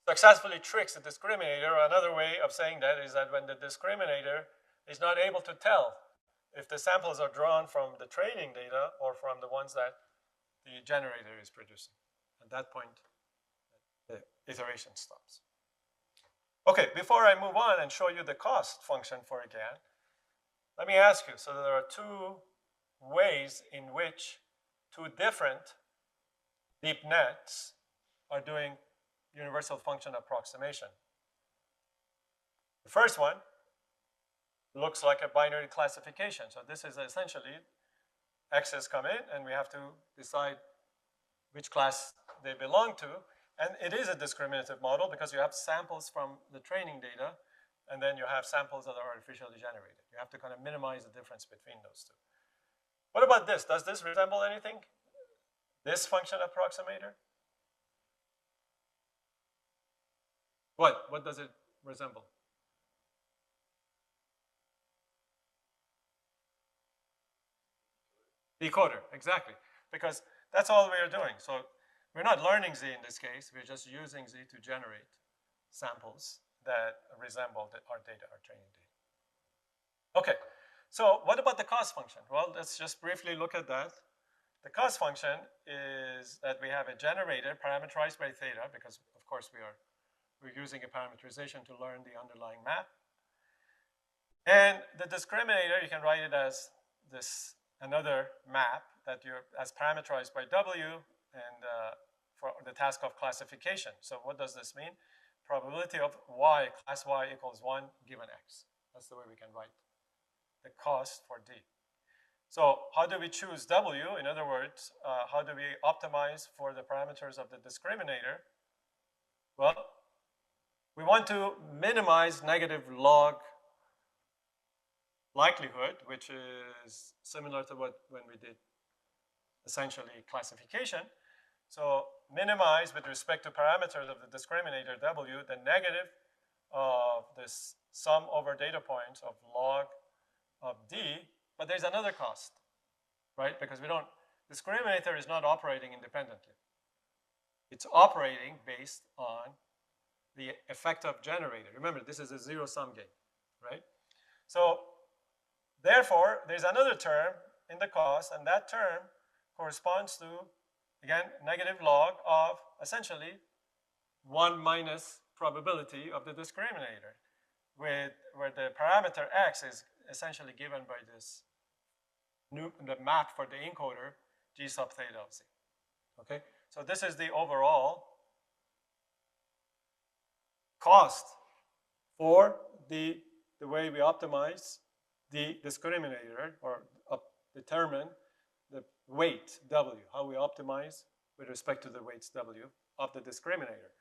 successfully tricks the discriminator, another way of saying that is that when the discriminator is not able to tell if the samples are drawn from the training data or from the ones that the generator is producing. At that point, the iteration stops. Okay, before I move on and show you the cost function for a GAN, let me ask you, so there are two ways in which two different deep nets are doing universal function approximation. The first one looks like a binary classification. So this is essentially X's come in, and we have to decide which class they belong to. And it is a discriminative model because you have samples from the training data, and then you have samples that are artificially generated. You have to kind of minimize the difference between those two. What about this? Does this resemble anything? This function approximator? What does it resemble? Decoder, exactly. Because that's all we are doing. So we're not learning Z in this case. We're just using Z to generate samples that resemble our data, our training data. Okay, so what about the cost function? Well, let's just briefly look at that. The cost function is that we have a generator parameterized by theta, because of course we're using a parameterization to learn the underlying map. And the discriminator, you can write it as this another map that you're as parameterized by W and for the task of classification. So what does this mean? Probability of Y, class Y equals 1 given X. That's the way we can write the cost for D. So how do we choose W? In other words, how do we optimize for the parameters of the discriminator? Well, we want to minimize negative log likelihood, which is similar to when we did essentially classification. So minimize with respect to parameters of the discriminator W, the negative of this sum over data points of log of D, but there's another cost, right? Because discriminator is not operating independently. It's operating based on the effective generator. Remember, this is a zero-sum game, right? So therefore, there's another term in the cost, and that term corresponds to, again, negative log of essentially 1 minus probability of the discriminator, where the parameter X is essentially given by this the map for the encoder G sub theta of Z. Okay, so this is the overall cost for the way we optimize the discriminator or determine the weight W, how we optimize with respect to the weights W of the discriminator.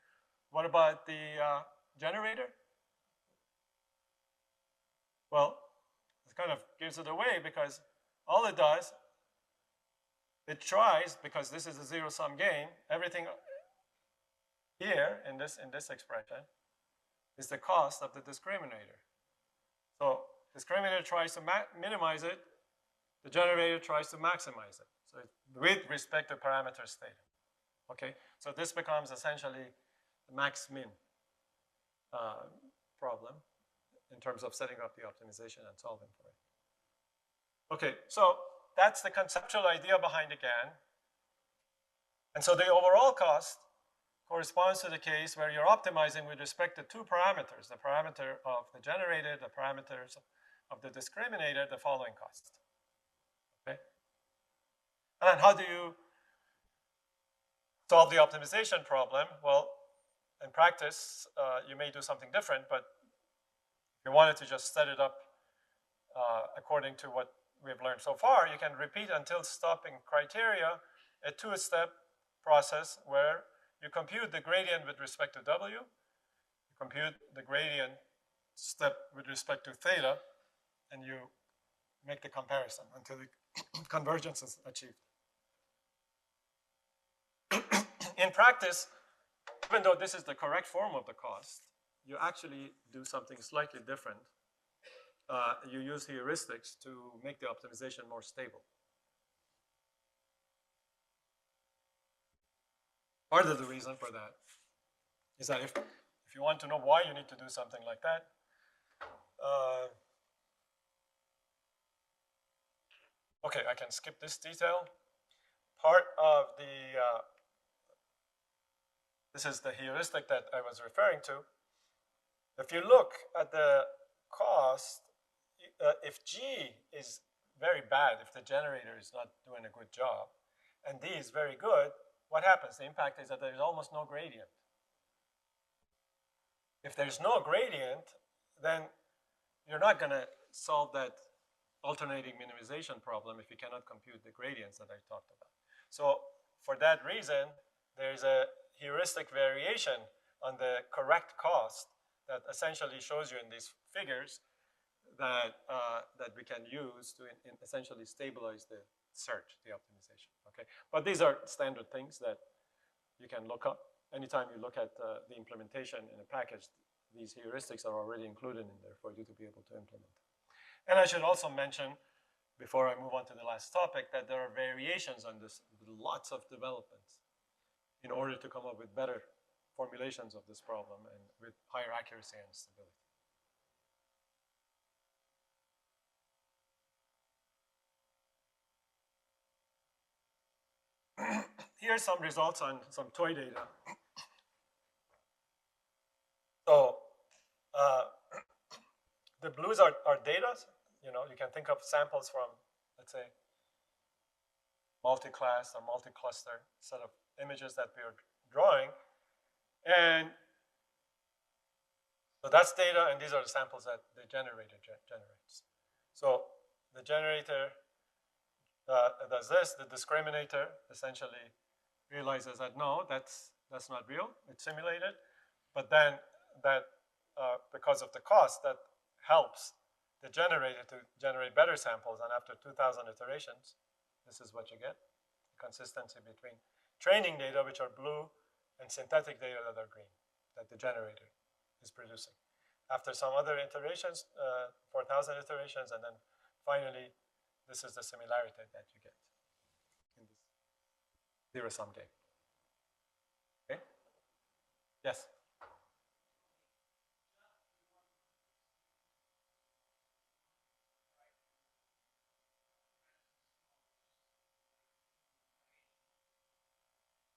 What about the generator? Well, it kind of gives it away because all it does, it tries, because this is a zero-sum game, everything here in this expression is the cost of the discriminator. So discriminator tries to minimize it, the generator tries to maximize it. So with respect to parameters theta. Okay, so this becomes essentially the max-min problem in terms of setting up the optimization and solving for it. Okay, so that's the conceptual idea behind the GAN. And so the overall cost corresponds to the case where you're optimizing with respect to two parameters, the parameter of the generator, the parameters of the discriminator, the following cost. Okay? And then how do you solve the optimization problem? Well, in practice, you may do something different, but if you wanted to just set it up according to what we've learned so far, you can repeat until stopping criteria, a two-step process where you compute the gradient with respect to W, you compute the gradient step with respect to theta, and you make the comparison until the convergence is achieved. In practice, even though this is the correct form of the cost, you actually do something slightly different. You use heuristics to make the optimization more stable. Part of the reason for that is that if you want to know why you need to do something like that, okay, I can skip this detail. Part of the, this is the heuristic that I was referring to. If you look at the cost, if G is very bad, if the generator is not doing a good job, and D is very good, what happens? The impact is that there's almost no gradient. If there's no gradient, then you're not going to solve that alternating minimization problem if you cannot compute the gradients that I talked about. So for that reason, there's a heuristic variation on the correct cost that essentially shows you in these figures that, that we can use to essentially stabilize the search, the optimization. Okay, but these are standard things that you can look up. Anytime you look at the implementation in a package, these heuristics are already included in there for you to be able to implement. And I should also mention, before I move on to the last topic, that there are variations on this, lots of developments in order to come up with better formulations of this problem and with higher accuracy and stability. Here's some results on some toy data. So the blues are data. You know, you can think of samples from, let's say, multi-class or multi-cluster set of images that we are drawing. And so that's data, and these are the samples that the generator generates. So the generator does this. The discriminator essentially realizes that no, that's not real. It's simulated, but then that because of the cost, that helps the generator to generate better samples. And after 2,000 iterations, this is what you get: consistency between training data, which are blue, and synthetic data that are green, that the generator is producing. After some other iterations, 4,000 iterations, and then finally, this is the similarity that you get in this zero-sum game. Okay? Yes?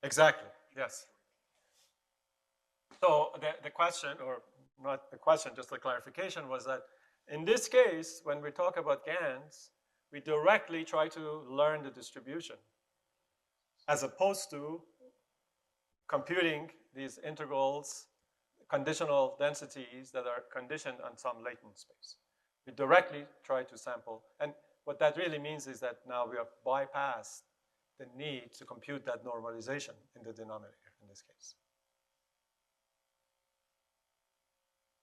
Exactly, yes. So the question, or not the question, just the clarification, was that in this case, when we talk about GANs, we directly try to learn the distribution as opposed to computing these integrals, conditional densities that are conditioned on some latent space. We directly try to sample. And what that really means is that now we have bypassed the need to compute that normalization in the denominator in this case.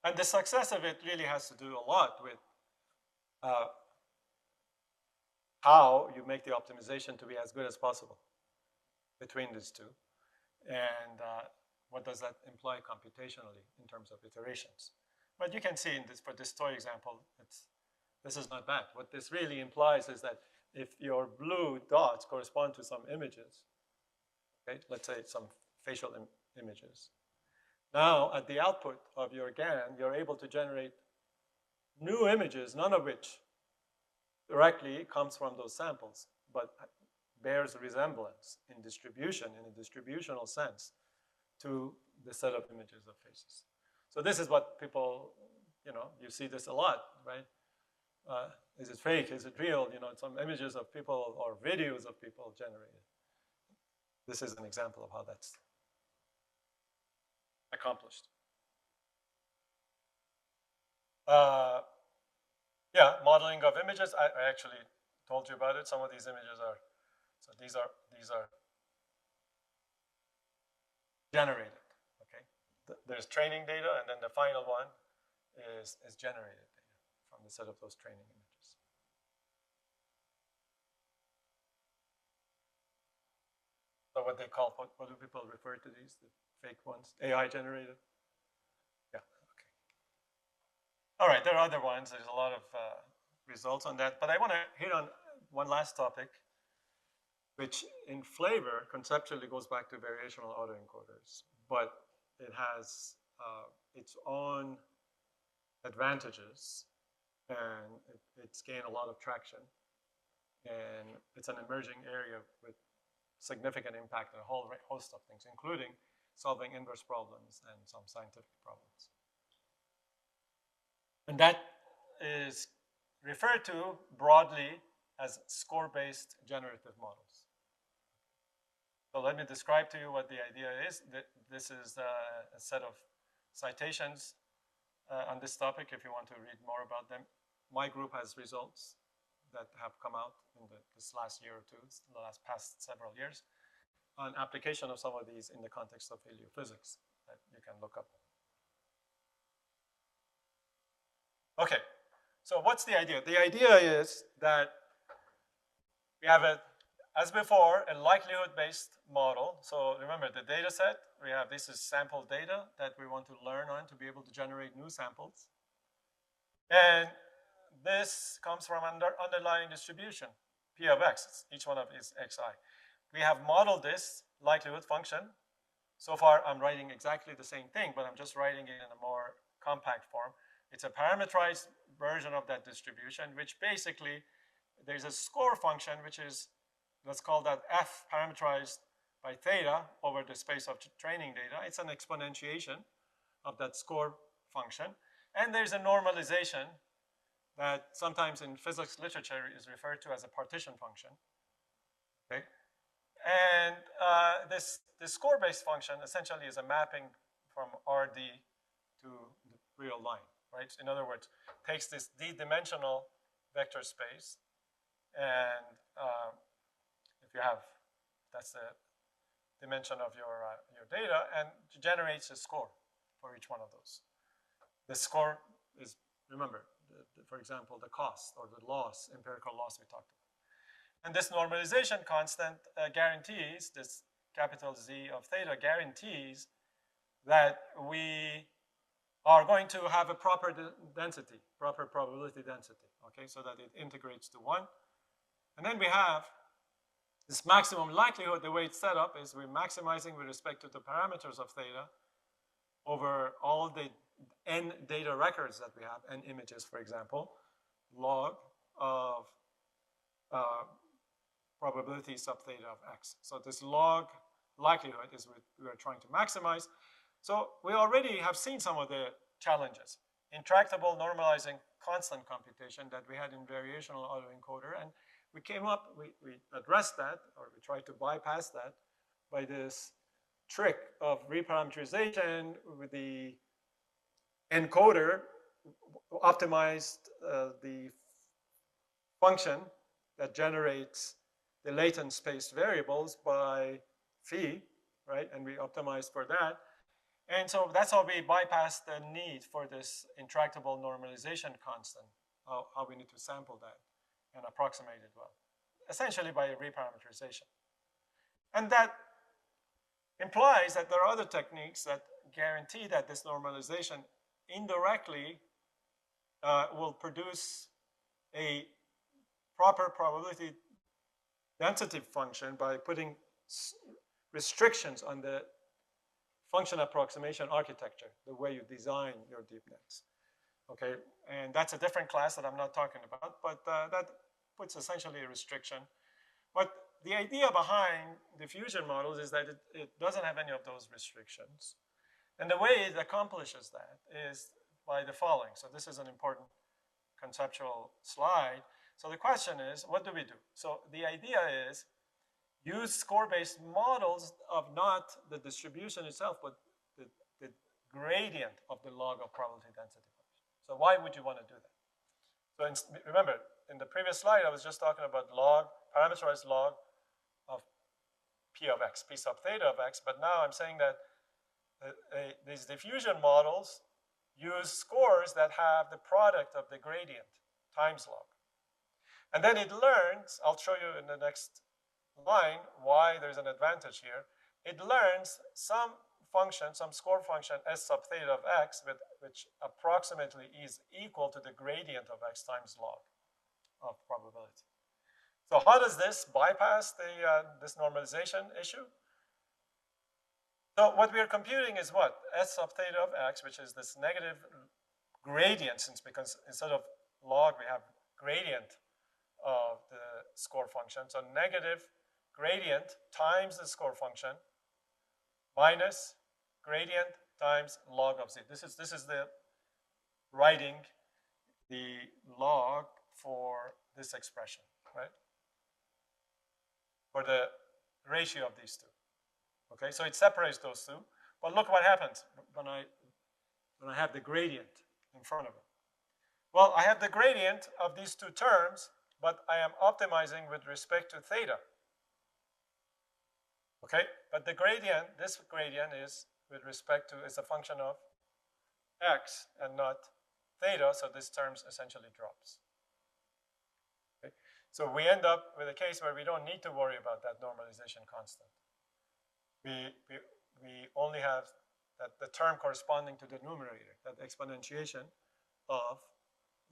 And the success of it really has to do a lot with how you make the optimization to be as good as possible between these two. And what does that imply computationally in terms of iterations? But you can see in this, for this toy example, this is not bad. What this really implies is that if your blue dots correspond to some images, okay, let's say some facial images, now at the output of your GAN, you're able to generate new images, none of which directly comes from those samples, but bears resemblance in distribution, in a distributional sense, to the set of images of faces. So this is what people, you see this a lot, right? Is it fake? Is it real? Some images of people or videos of people generated. This is an example of how that's accomplished. Yeah, modeling of images. I actually told you about it. Some of these images are, so these are generated. Okay, there's training data, and then the final one is generated data from the set of those training images. So what they call, what do people refer to these, the fake ones? AI generated? Yeah, okay. All right, there are other ones. There's a lot of results on that. But I want to hit on one last topic, which in flavor conceptually goes back to variational autoencoders. But it has its own advantages, and it's gained a lot of traction. And it's an emerging area with significant impact on a whole host of things, including solving inverse problems and some scientific problems. And that is referred to broadly as score-based generative models. So let me describe to you what the idea is. This is a set of citations on this topic if you want to read more about them. My group has results that have come out in this last year or two, the past several years, on application of some of these in the context of heliophysics that you can look up. Okay, so what's the idea? The idea is that we have, as before, a likelihood-based model. So remember, the data set, this is sample data that we want to learn on to be able to generate new samples. And this comes from underlying distribution, P of x. Each one of is xi. We have modeled this likelihood function. So far, I'm writing exactly the same thing, but I'm just writing it in a more compact form. It's a parameterized version of that distribution, which basically, there's a score function, which is, let's call that f parameterized by theta over the space of training data. It's an exponentiation of that score function. And there's a normalization that sometimes in physics literature is referred to as a partition function. Okay? And this score-based function essentially is a mapping from RD to the real line, right? In other words, takes this d-dimensional vector space, and if you have, that's the dimension of your data, and generates a score for each one of those. The score is, remember, for example, the cost or the loss, empirical loss we talked about. And this normalization constant guarantees, this capital Z of theta guarantees that we are going to have a proper density, proper probability density, okay, so that it integrates to 1. And then we have this maximum likelihood. The way it's set up is we're maximizing with respect to the parameters of theta over all the n data records that we have, n images, for example, log of probability sub theta of x. So this log likelihood is what we are trying to maximize. So we already have seen some of the challenges. Intractable normalizing constant computation that we had in variational autoencoder, and we came up, we addressed that, or we tried to bypass that by this trick of reparameterization with the encoder optimized the function that generates the latent space variables by phi, right? And we optimized for that. And so that's how we bypass the need for this intractable normalization constant, how we need to sample that and approximate it well, essentially by reparameterization. And that implies that there are other techniques that guarantee that this normalization indirectly will produce a proper probability density function by putting restrictions on the function approximation architecture, the way you design your deep nets. Okay, and that's a different class that I'm not talking about, but that puts essentially a restriction. But the idea behind diffusion models is that it doesn't have any of those restrictions. And the way it accomplishes that is by the following. So this is an important conceptual slide. So the question is, what do we do? So the idea is use score-based models of not the distribution itself, but the gradient of the log of probability density function. So why would you want to do that? So remember, in the previous slide, I was just talking about log, parameterized log of P of x, P sub theta of x, but now I'm saying that these diffusion models use scores that have the product of the gradient times log. And then it learns, I'll show you in the next line why there's an advantage here. It learns some function, some score function S sub theta of x, which approximately is equal to the gradient of x times log of probability. So how does this bypass this normalization issue? So what we are computing is what? S sub theta of x, which is this negative gradient, because instead of log, we have gradient of the score function. So negative gradient times the score function minus gradient times log of z. This is the writing the log for this expression, right? For the ratio of these two. Okay, so it separates those two. But look what happens when I have the gradient in front of it. Well, I have the gradient of these two terms, but I am optimizing with respect to theta. Okay, but the gradient, this gradient is with respect to, is a function of x and not theta, so this term essentially drops. Okay, so we end up with a case where we don't need to worry about that normalization constant. We only have the term corresponding to the numerator, that exponentiation of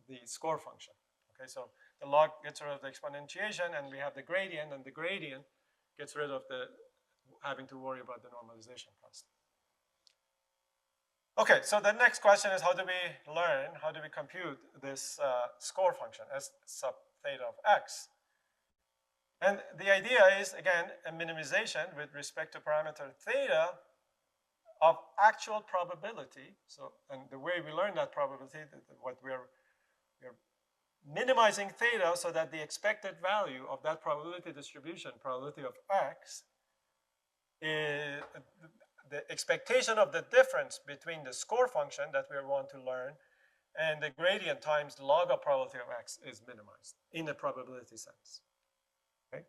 the score function. Okay, so the log gets rid of the exponentiation, and we have the gradient, and the gradient gets rid of the having to worry about the normalization constant. Okay, so the next question is, how do we compute this score function S sub theta of x? And the idea is, again, a minimization with respect to parameter theta of actual probability. So, and the way we learn that probability, what we're minimizing theta so that the expected value of that probability distribution, probability of x, is the expectation of the difference between the score function that we want to learn and the gradient times log of probability of x is minimized in a probability sense. Okay?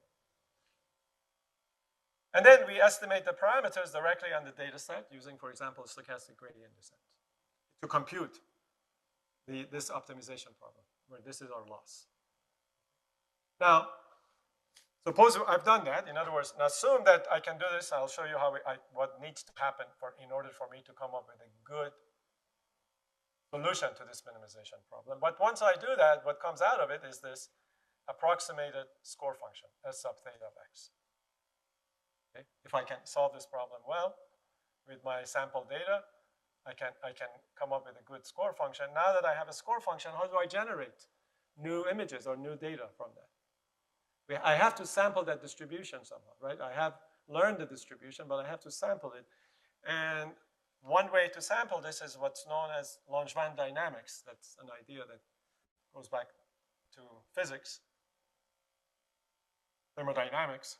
And then we estimate the parameters directly on the data set using, for example, stochastic gradient descent to compute this optimization problem, where this is our loss. Now, suppose I've done that. In other words, now assume that I can do this. I'll show you how what needs to happen in order for me to come up with a good solution to this minimization problem. But once I do that, what comes out of it is this approximated score function, S sub theta of x. Okay? If I can solve this problem well with my sample data, I can come up with a good score function. Now that I have a score function, how do I generate new images or new data from that? I have to sample that distribution somehow, right? I have learned the distribution, but I have to sample it. And one way to sample this is what's known as Langevin dynamics. That's an idea that goes back to physics, thermodynamics.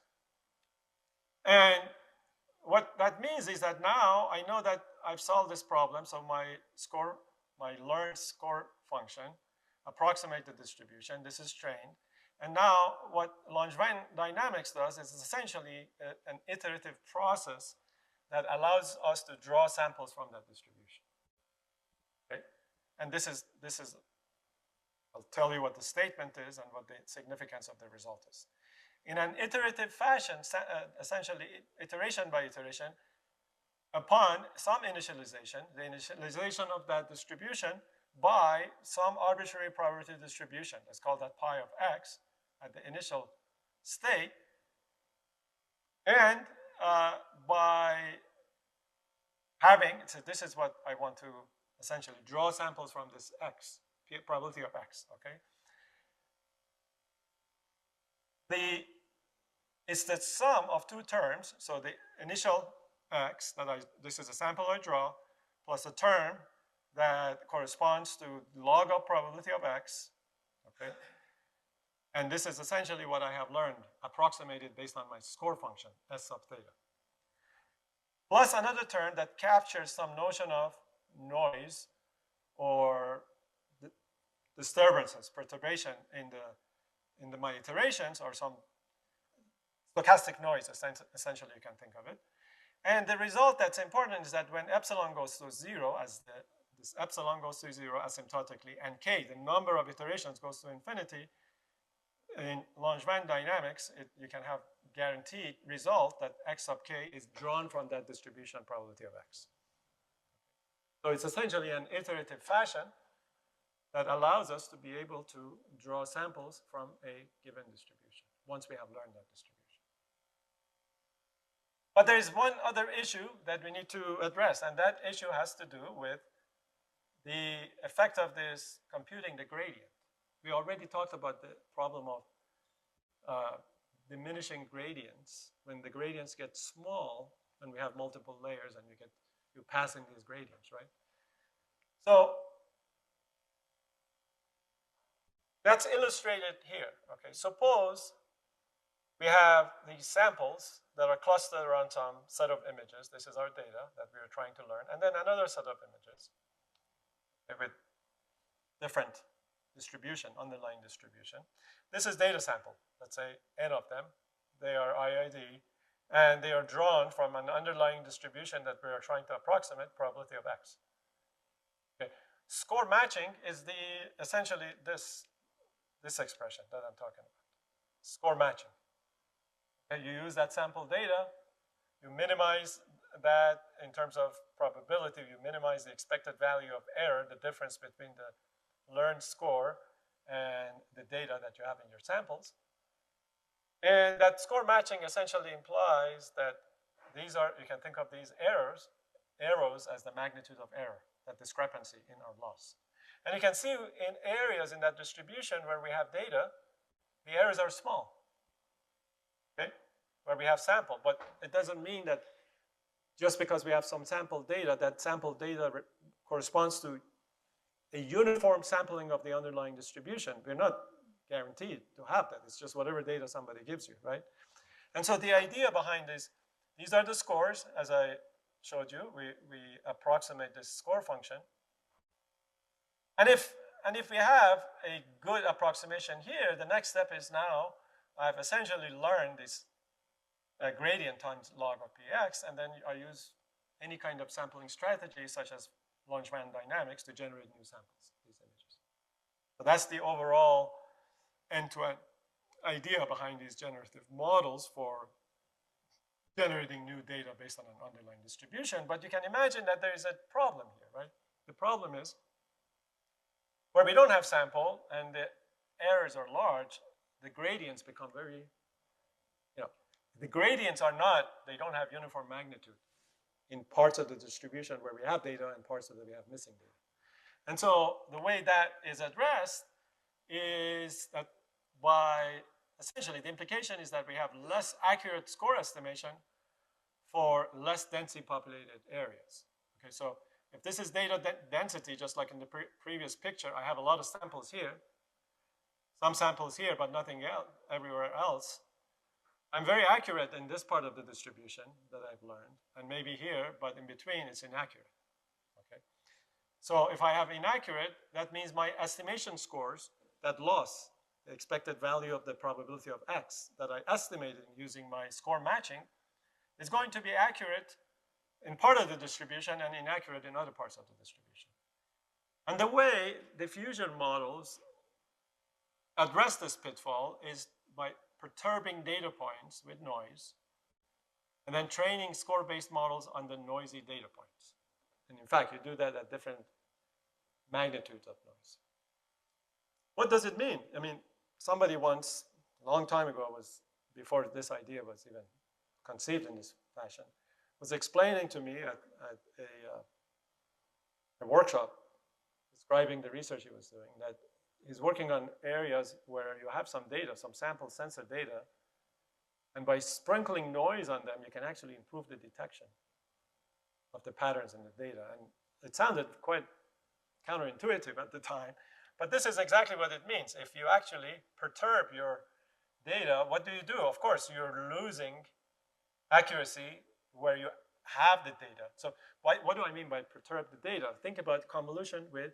And what that means is that now I know that I've solved this problem, so my learned score function approximates the distribution. This is trained. And now what Langevin dynamics does is essentially an iterative process that allows us to draw samples from that distribution. Okay? And this is, I'll tell you what the statement is and what the significance of the result is. In an iterative fashion, essentially iteration by iteration, upon some initialization, the initialization of that distribution by some arbitrary probability distribution, let's call that pi of x at the initial state, and by having, so this is what I want to essentially draw samples from this x, probability of x, okay? It's the sum of two terms, so the initial x, this is a sample I draw, plus a term that corresponds to log of probability of x, okay? And this is essentially what I have learned, approximated based on my score function, S sub theta. Plus another term that captures some notion of noise or disturbances, perturbation in my iterations, or some stochastic noise, essentially you can think of it. And the result that's important is that when epsilon goes to 0, this epsilon goes to 0 asymptotically, and k, the number of iterations, goes to infinity, in Langevin dynamics, you can have guaranteed result that x sub k is drawn from that distribution probability of x. So it's essentially an iterative fashion that allows us to be able to draw samples from a given distribution once we have learned that distribution. But there is one other issue that we need to address, and that issue has to do with the effect of this computing the gradient. We already talked about the problem of diminishing gradients. When the gradients get small, when we have multiple layers and you pass in these gradients, right? So that's illustrated here. Okay, suppose we have these samples that are clustered around some set of images. This is our data that we are trying to learn, and then another set of images with different distribution, underlying distribution. This is data sample, let's say n of them. They are IID, and they are drawn from an underlying distribution that we are trying to approximate probability of x. Okay. Score matching is essentially this expression that I'm talking about. Score matching. Okay, you use that sample data, you minimize that in terms of probability, you minimize the expected value of error, the difference between the learned score and the data that you have in your samples. And that score matching essentially implies that these are, you can think of these arrows as the magnitude of error, that discrepancy in our loss. And you can see in areas in that distribution where we have data, the errors are small, okay, where we have sample. But it doesn't mean that just because we have some sample data, that sample data corresponds to a uniform sampling of the underlying distribution. We're not guaranteed to have that. It's just whatever data somebody gives you, right? And so the idea behind this, these are the scores, as I showed you. We approximate this score function. And if we have a good approximation here, the next step is now I've essentially learned this gradient times log of px, and then I use any kind of sampling strategy, such as Langevin dynamics, to generate new samples, these images. So that's the overall end-to-end idea behind these generative models for generating new data based on an underlying distribution. But you can imagine that there is a problem here, right? The problem is where we don't have sample and the errors are large, the gradients become very, the gradients are not, they don't have uniform magnitude in parts of the distribution where we have data and parts of it we have missing data. And so the way that is addressed is that essentially the implication is that we have less accurate score estimation for less densely populated areas. Okay, so if this is data density, just like in the previous picture, I have a lot of samples here, some samples here, but nothing else, everywhere else. I'm very accurate in this part of the distribution that I've learned, and maybe here, but in between it's inaccurate, okay? So if I have inaccurate, that means my estimation scores, that loss the expected value of the probability of x that I estimated using my score matching is going to be accurate in part of the distribution and inaccurate in other parts of the distribution. And the way diffusion models address this pitfall is by perturbing data points with noise and then training score-based models on the noisy data points. And in fact, you do that at different magnitudes of noise. What does it mean? I mean, somebody once, a long time ago, before this idea was even conceived in this fashion, was explaining to me at a workshop, describing the research he was doing, that he's working on areas where you have some data, some sample sensor data, and by sprinkling noise on them, you can actually improve the detection of the patterns in the data. And it sounded quite counterintuitive at the time, but this is exactly what it means. If you actually perturb your data, what do you do? Of course, you're losing accuracy where you have the data. So what do I mean by perturb the data? Think about convolution with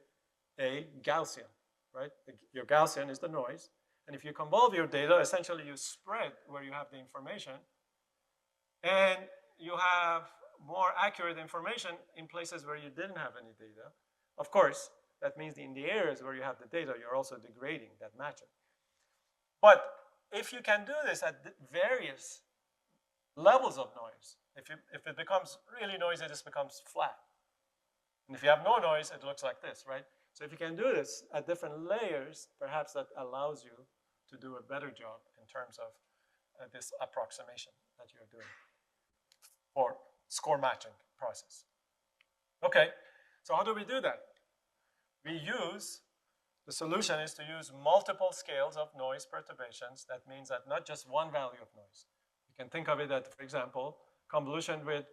a Gaussian, right? Your Gaussian is the noise. And if you convolve your data, essentially you spread where you have the information, and you have more accurate information in places where you didn't have any data. Of course, that means in the areas where you have the data, you're also degrading that matching. But if you can do this at various levels of noise, if it becomes really noisy, this becomes flat. And if you have no noise, it looks like this, right? So if you can do this at different layers, perhaps that allows you to do a better job in terms of this approximation that you're doing for score matching process. Okay, so how do we do that? The solution is to use multiple scales of noise perturbations. That means that not just one value of noise. You can think of it that, for example, convolution with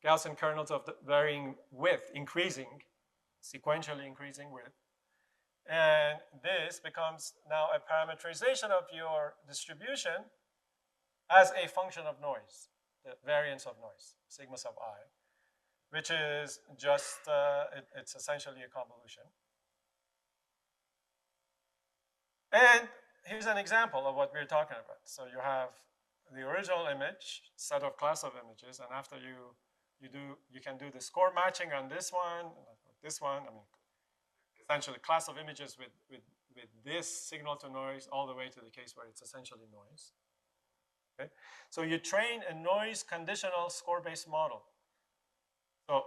Gaussian kernels of the varying width, sequentially increasing width. And this becomes now a parameterization of your distribution as a function of noise, the variance of noise, sigma sub I, which is just, it's essentially a convolution. And here's an example of what we're talking about. So you have the original image, set of class of images, and after you can do the score matching on this one, I mean, essentially class of images with this signal to noise all the way to the case where it's essentially noise. Okay? So you train a noise conditional score-based model. So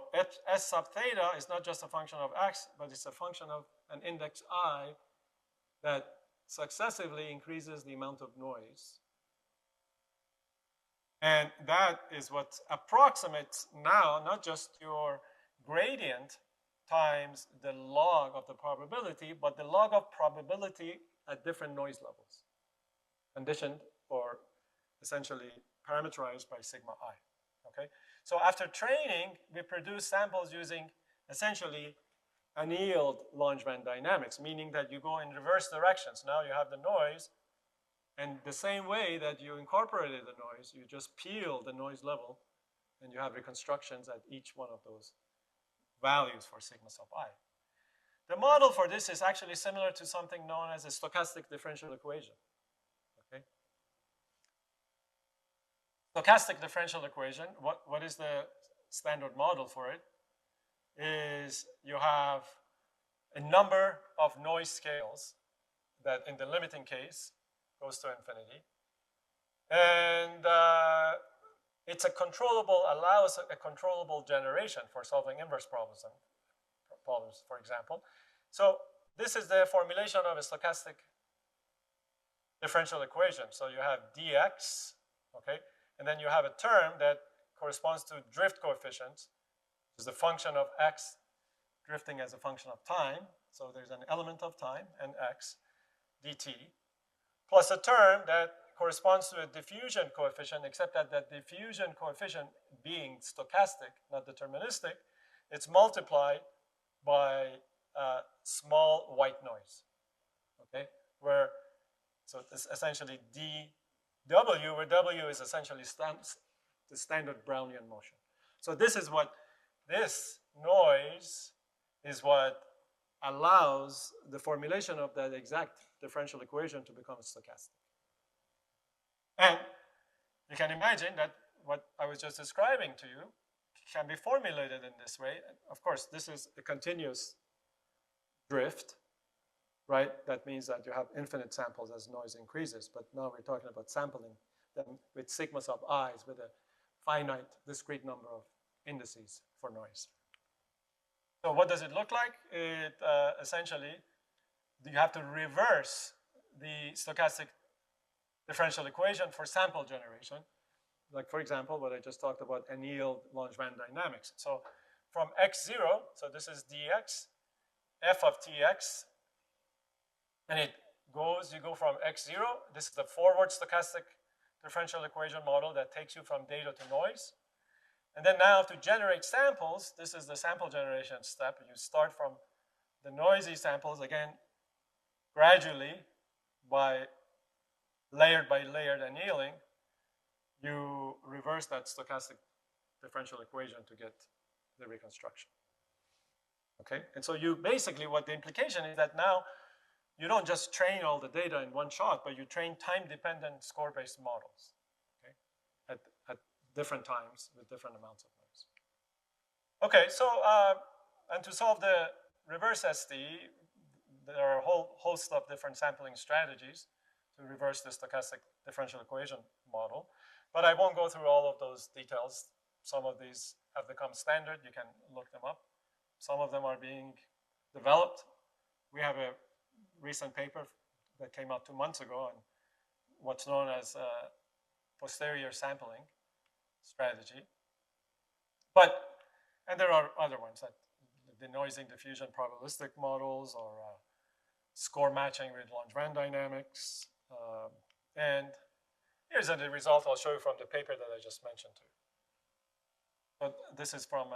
S sub theta is not just a function of x, but it's a function of an index I that successively increases the amount of noise. And that is what approximates now not just your gradient times the log of the probability, but the log of probability at different noise levels, conditioned or essentially parameterized by sigma I, okay? So after training, we produce samples using essentially annealed Langevin dynamics, meaning that you go in reverse directions. Now you have the noise, and the same way that you incorporated the noise, you just peel the noise level, and you have reconstructions at each one of those values for sigma sub I. The model for this is actually similar to something known as a stochastic differential equation. Okay? Stochastic differential equation, what is the standard model for it? Is you have a number of noise scales that in the limiting case goes to infinity. And it's allows a controllable generation for solving inverse problems, for example. So this is the formulation of a stochastic differential equation. So you have dx, okay? And then you have a term that corresponds to drift coefficients, which is a function of x drifting as a function of time. So there's an element of time, and x dt, plus a term that corresponds to a diffusion coefficient, except that that diffusion coefficient being stochastic, not deterministic, it's multiplied by small white noise, okay? So it's essentially dw, where w is essentially the standard Brownian motion. So this noise is what allows the formulation of that exact differential equation to become stochastic. And you can imagine that what I was just describing to you can be formulated in this way. Of course, this is a continuous drift, right? That means that you have infinite samples as noise increases, but now we're talking about sampling them with sigma sub i's with a finite discrete number of indices for noise. So what does it look like? It essentially, you have to reverse the stochastic differential equation for sample generation. Like, for example, what I just talked about, annealed Langevin dynamics. So from x0, so this is dx, f of tx, and it goes, you go from x0, this is the forward stochastic differential equation model that takes you from data to noise. And then now to generate samples, this is the sample generation step. You start from the noisy samples, again, gradually by layered annealing, you reverse that stochastic differential equation to get the reconstruction. Okay, and so you basically, what the implication is that now you don't just train all the data in one shot, but you train time-dependent score-based models, okay, at different times with different amounts of noise. Okay, so, and to solve the reverse ST, there are a whole host of different sampling strategies to reverse the stochastic differential equation model. But I won't go through all of those details. Some of these have become standard. You can look them up. Some of them are being developed. We have a recent paper that came out 2 months ago on what's known as posterior sampling strategy. But, and there are other ones, that denoising diffusion probabilistic models, or score matching with Langevin dynamics. And here's the result I'll show you from the paper that I just mentioned to you. But this is from,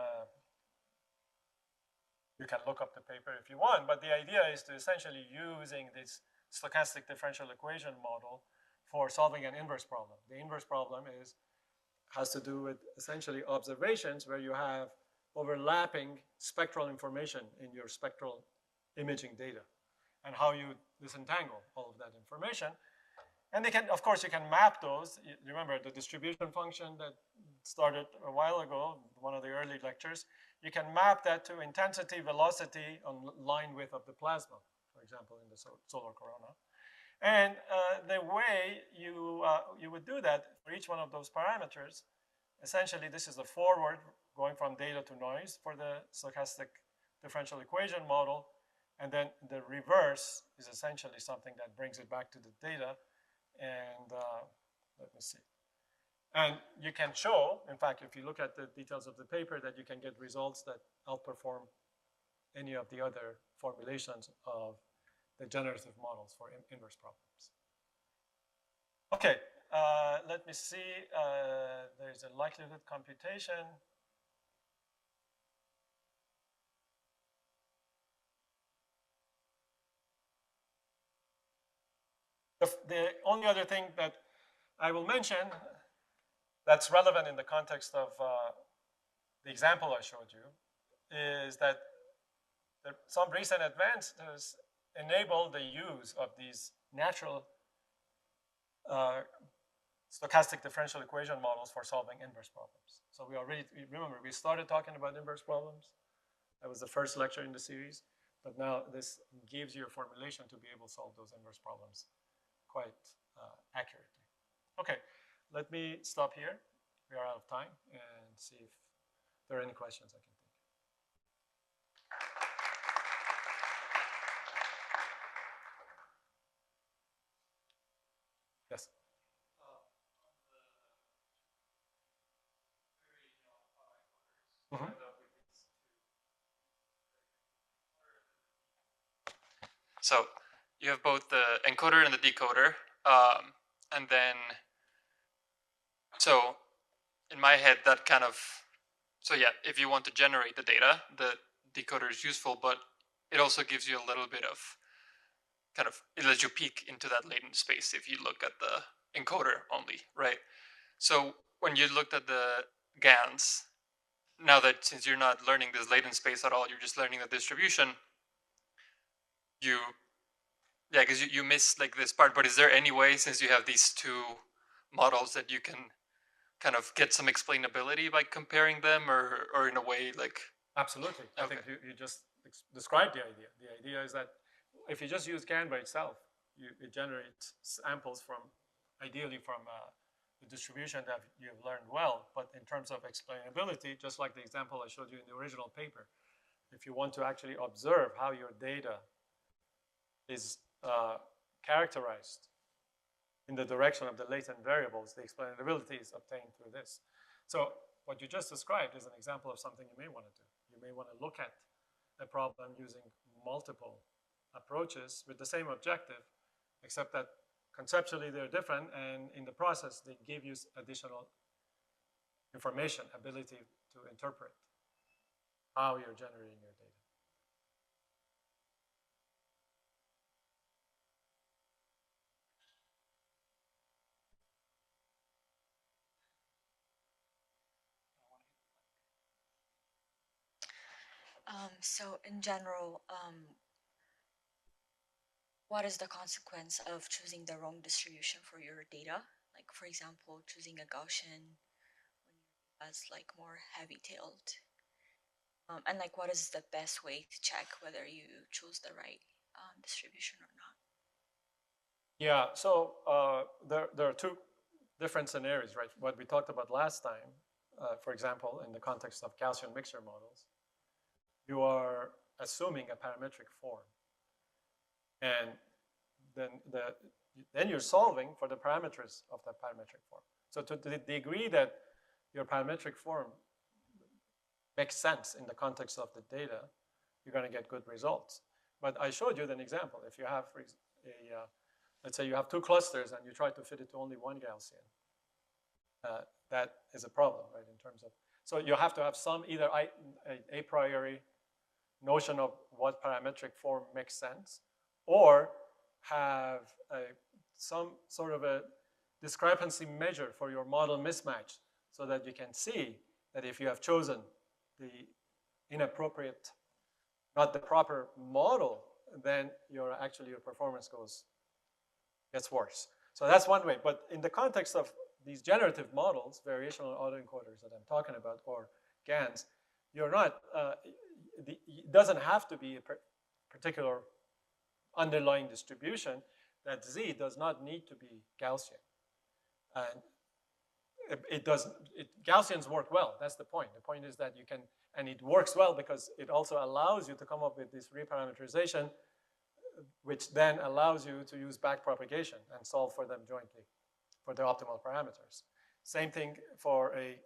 you can look up the paper if you want, but the idea is to essentially using this stochastic differential equation model for solving an inverse problem. The inverse problem has to do with essentially observations where you have overlapping spectral information in your spectral imaging data, and how you disentangle all of that information. And they can, of course, you can map those. You remember the distribution function that started a while ago, one of the early lectures. You can map that to intensity, velocity on line width of the plasma, for example, in the solar corona. And the way you would do that for each one of those parameters, essentially this is the forward going from data to noise for the stochastic differential equation model. And then the reverse is essentially something that brings it back to the data. And let me see. And you can show, in fact, if you look at the details of the paper, that you can get results that outperform any of the other formulations of the generative models for inverse problems. Okay, let me see. There's a likelihood computation. The only other thing that I will mention that's relevant in the context of the example I showed you is that some recent advances enable the use of these natural stochastic differential equation models for solving inverse problems. So we already, remember, we started talking about inverse problems. That was the first lecture in the series. But now this gives you a formulation to be able to solve those inverse problems quite accurately. Okay, let me stop here. We are out of time, and see if there are any questions I can take. Yes? Mm-hmm. So you have both the encoder and the decoder, and then, so in my head, that kind of, so yeah, if you want to generate the data, the decoder is useful, but it also gives you a little bit of kind of, it lets you peek into that latent space if you look at the encoder only, right? So when you looked at the GANs, now that since you're not learning this latent space at all, you're just learning the distribution, yeah, because you miss like this part. But is there any way, since you have these two models, that you can kind of get some explainability by comparing them, or in a way like? Absolutely. I Okay. think you just described the idea. The idea is that if you just use GAN by itself, it generates samples from, ideally from the distribution that you've learned well. But in terms of explainability, just like the example I showed you in the original paper, if you want to actually observe how your data is characterized in the direction of the latent variables, the explainability is obtained through this. So what you just described is an example of something you may want to do. You may want to look at a problem using multiple approaches with the same objective, except that conceptually they're different, and in the process they give you additional information, ability to interpret how you're generating your data. So in general, what is the consequence of choosing the wrong distribution for your data? Like, for example, choosing a Gaussian as like more heavy-tailed. And like, what is the best way to check whether you choose the right distribution or not? Yeah, so there are two different scenarios, right? What we talked about last time, for example, in the context of Gaussian mixture models, you are assuming a parametric form. And then you're solving for the parameters of that parametric form. So to the degree that your parametric form makes sense in the context of the data, you're going to get good results. But I showed you an example. If you have let's say you have two clusters and you try to fit it to only one Gaussian, that is a problem, right, in terms of, so you have to have some either a priori notion of what parametric form makes sense, or have some sort of a discrepancy measure for your model mismatch, so that you can see that if you have chosen the inappropriate, not the proper model, then your performance gets worse. So that's one way. But in the context of these generative models, variational autoencoders that I'm talking about, or GANs, you're not, it doesn't have to be a particular underlying distribution. That Z does not need to be Gaussian. And Gaussians work well, that's the point. The point is that you can, and it works well because it also allows you to come up with this reparameterization, which then allows you to use backpropagation and solve for them jointly for the optimal parameters. Same thing for a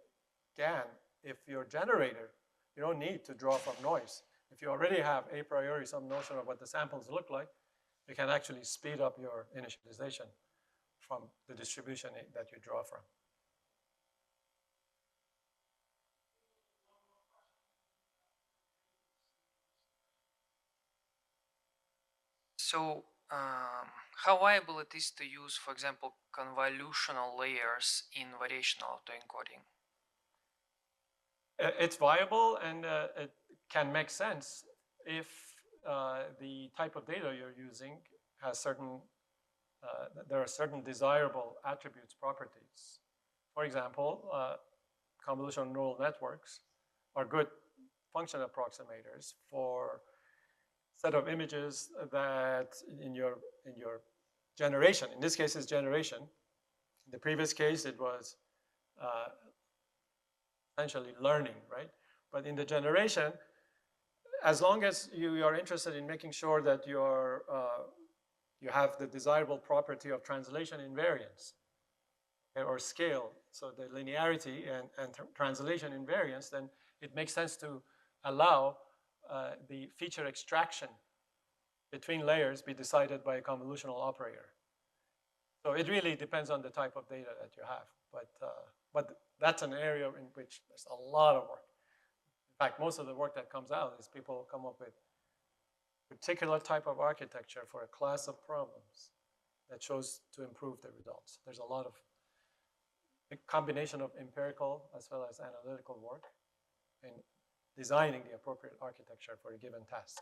GAN. If your generator, you don't need to draw from noise. If you already have a priori some notion of what the samples look like, you can actually speed up your initialization from the distribution that you draw from. So how viable it is to use, for example, convolutional layers in variational autoencoding? It's viable, and it can make sense if the type of data you're using has certain, there are certain desirable attributes, properties. For example, convolutional neural networks are good function approximators for set of images that in your generation, in this case it's generation. In the previous case it was essentially learning, right? But in the generation, as long as you are interested in making sure that you have the desirable property of translation invariance, okay, or scale, so the linearity and translation invariance, then it makes sense to allow the feature extraction between layers be decided by a convolutional operator. So it really depends on the type of data that you have. But that's an area in which there's a lot of work. In fact, most of the work that comes out is people come up with a particular type of architecture for a class of problems that shows to improve the results. There's a lot of a combination of empirical as well as analytical work in designing the appropriate architecture for a given task.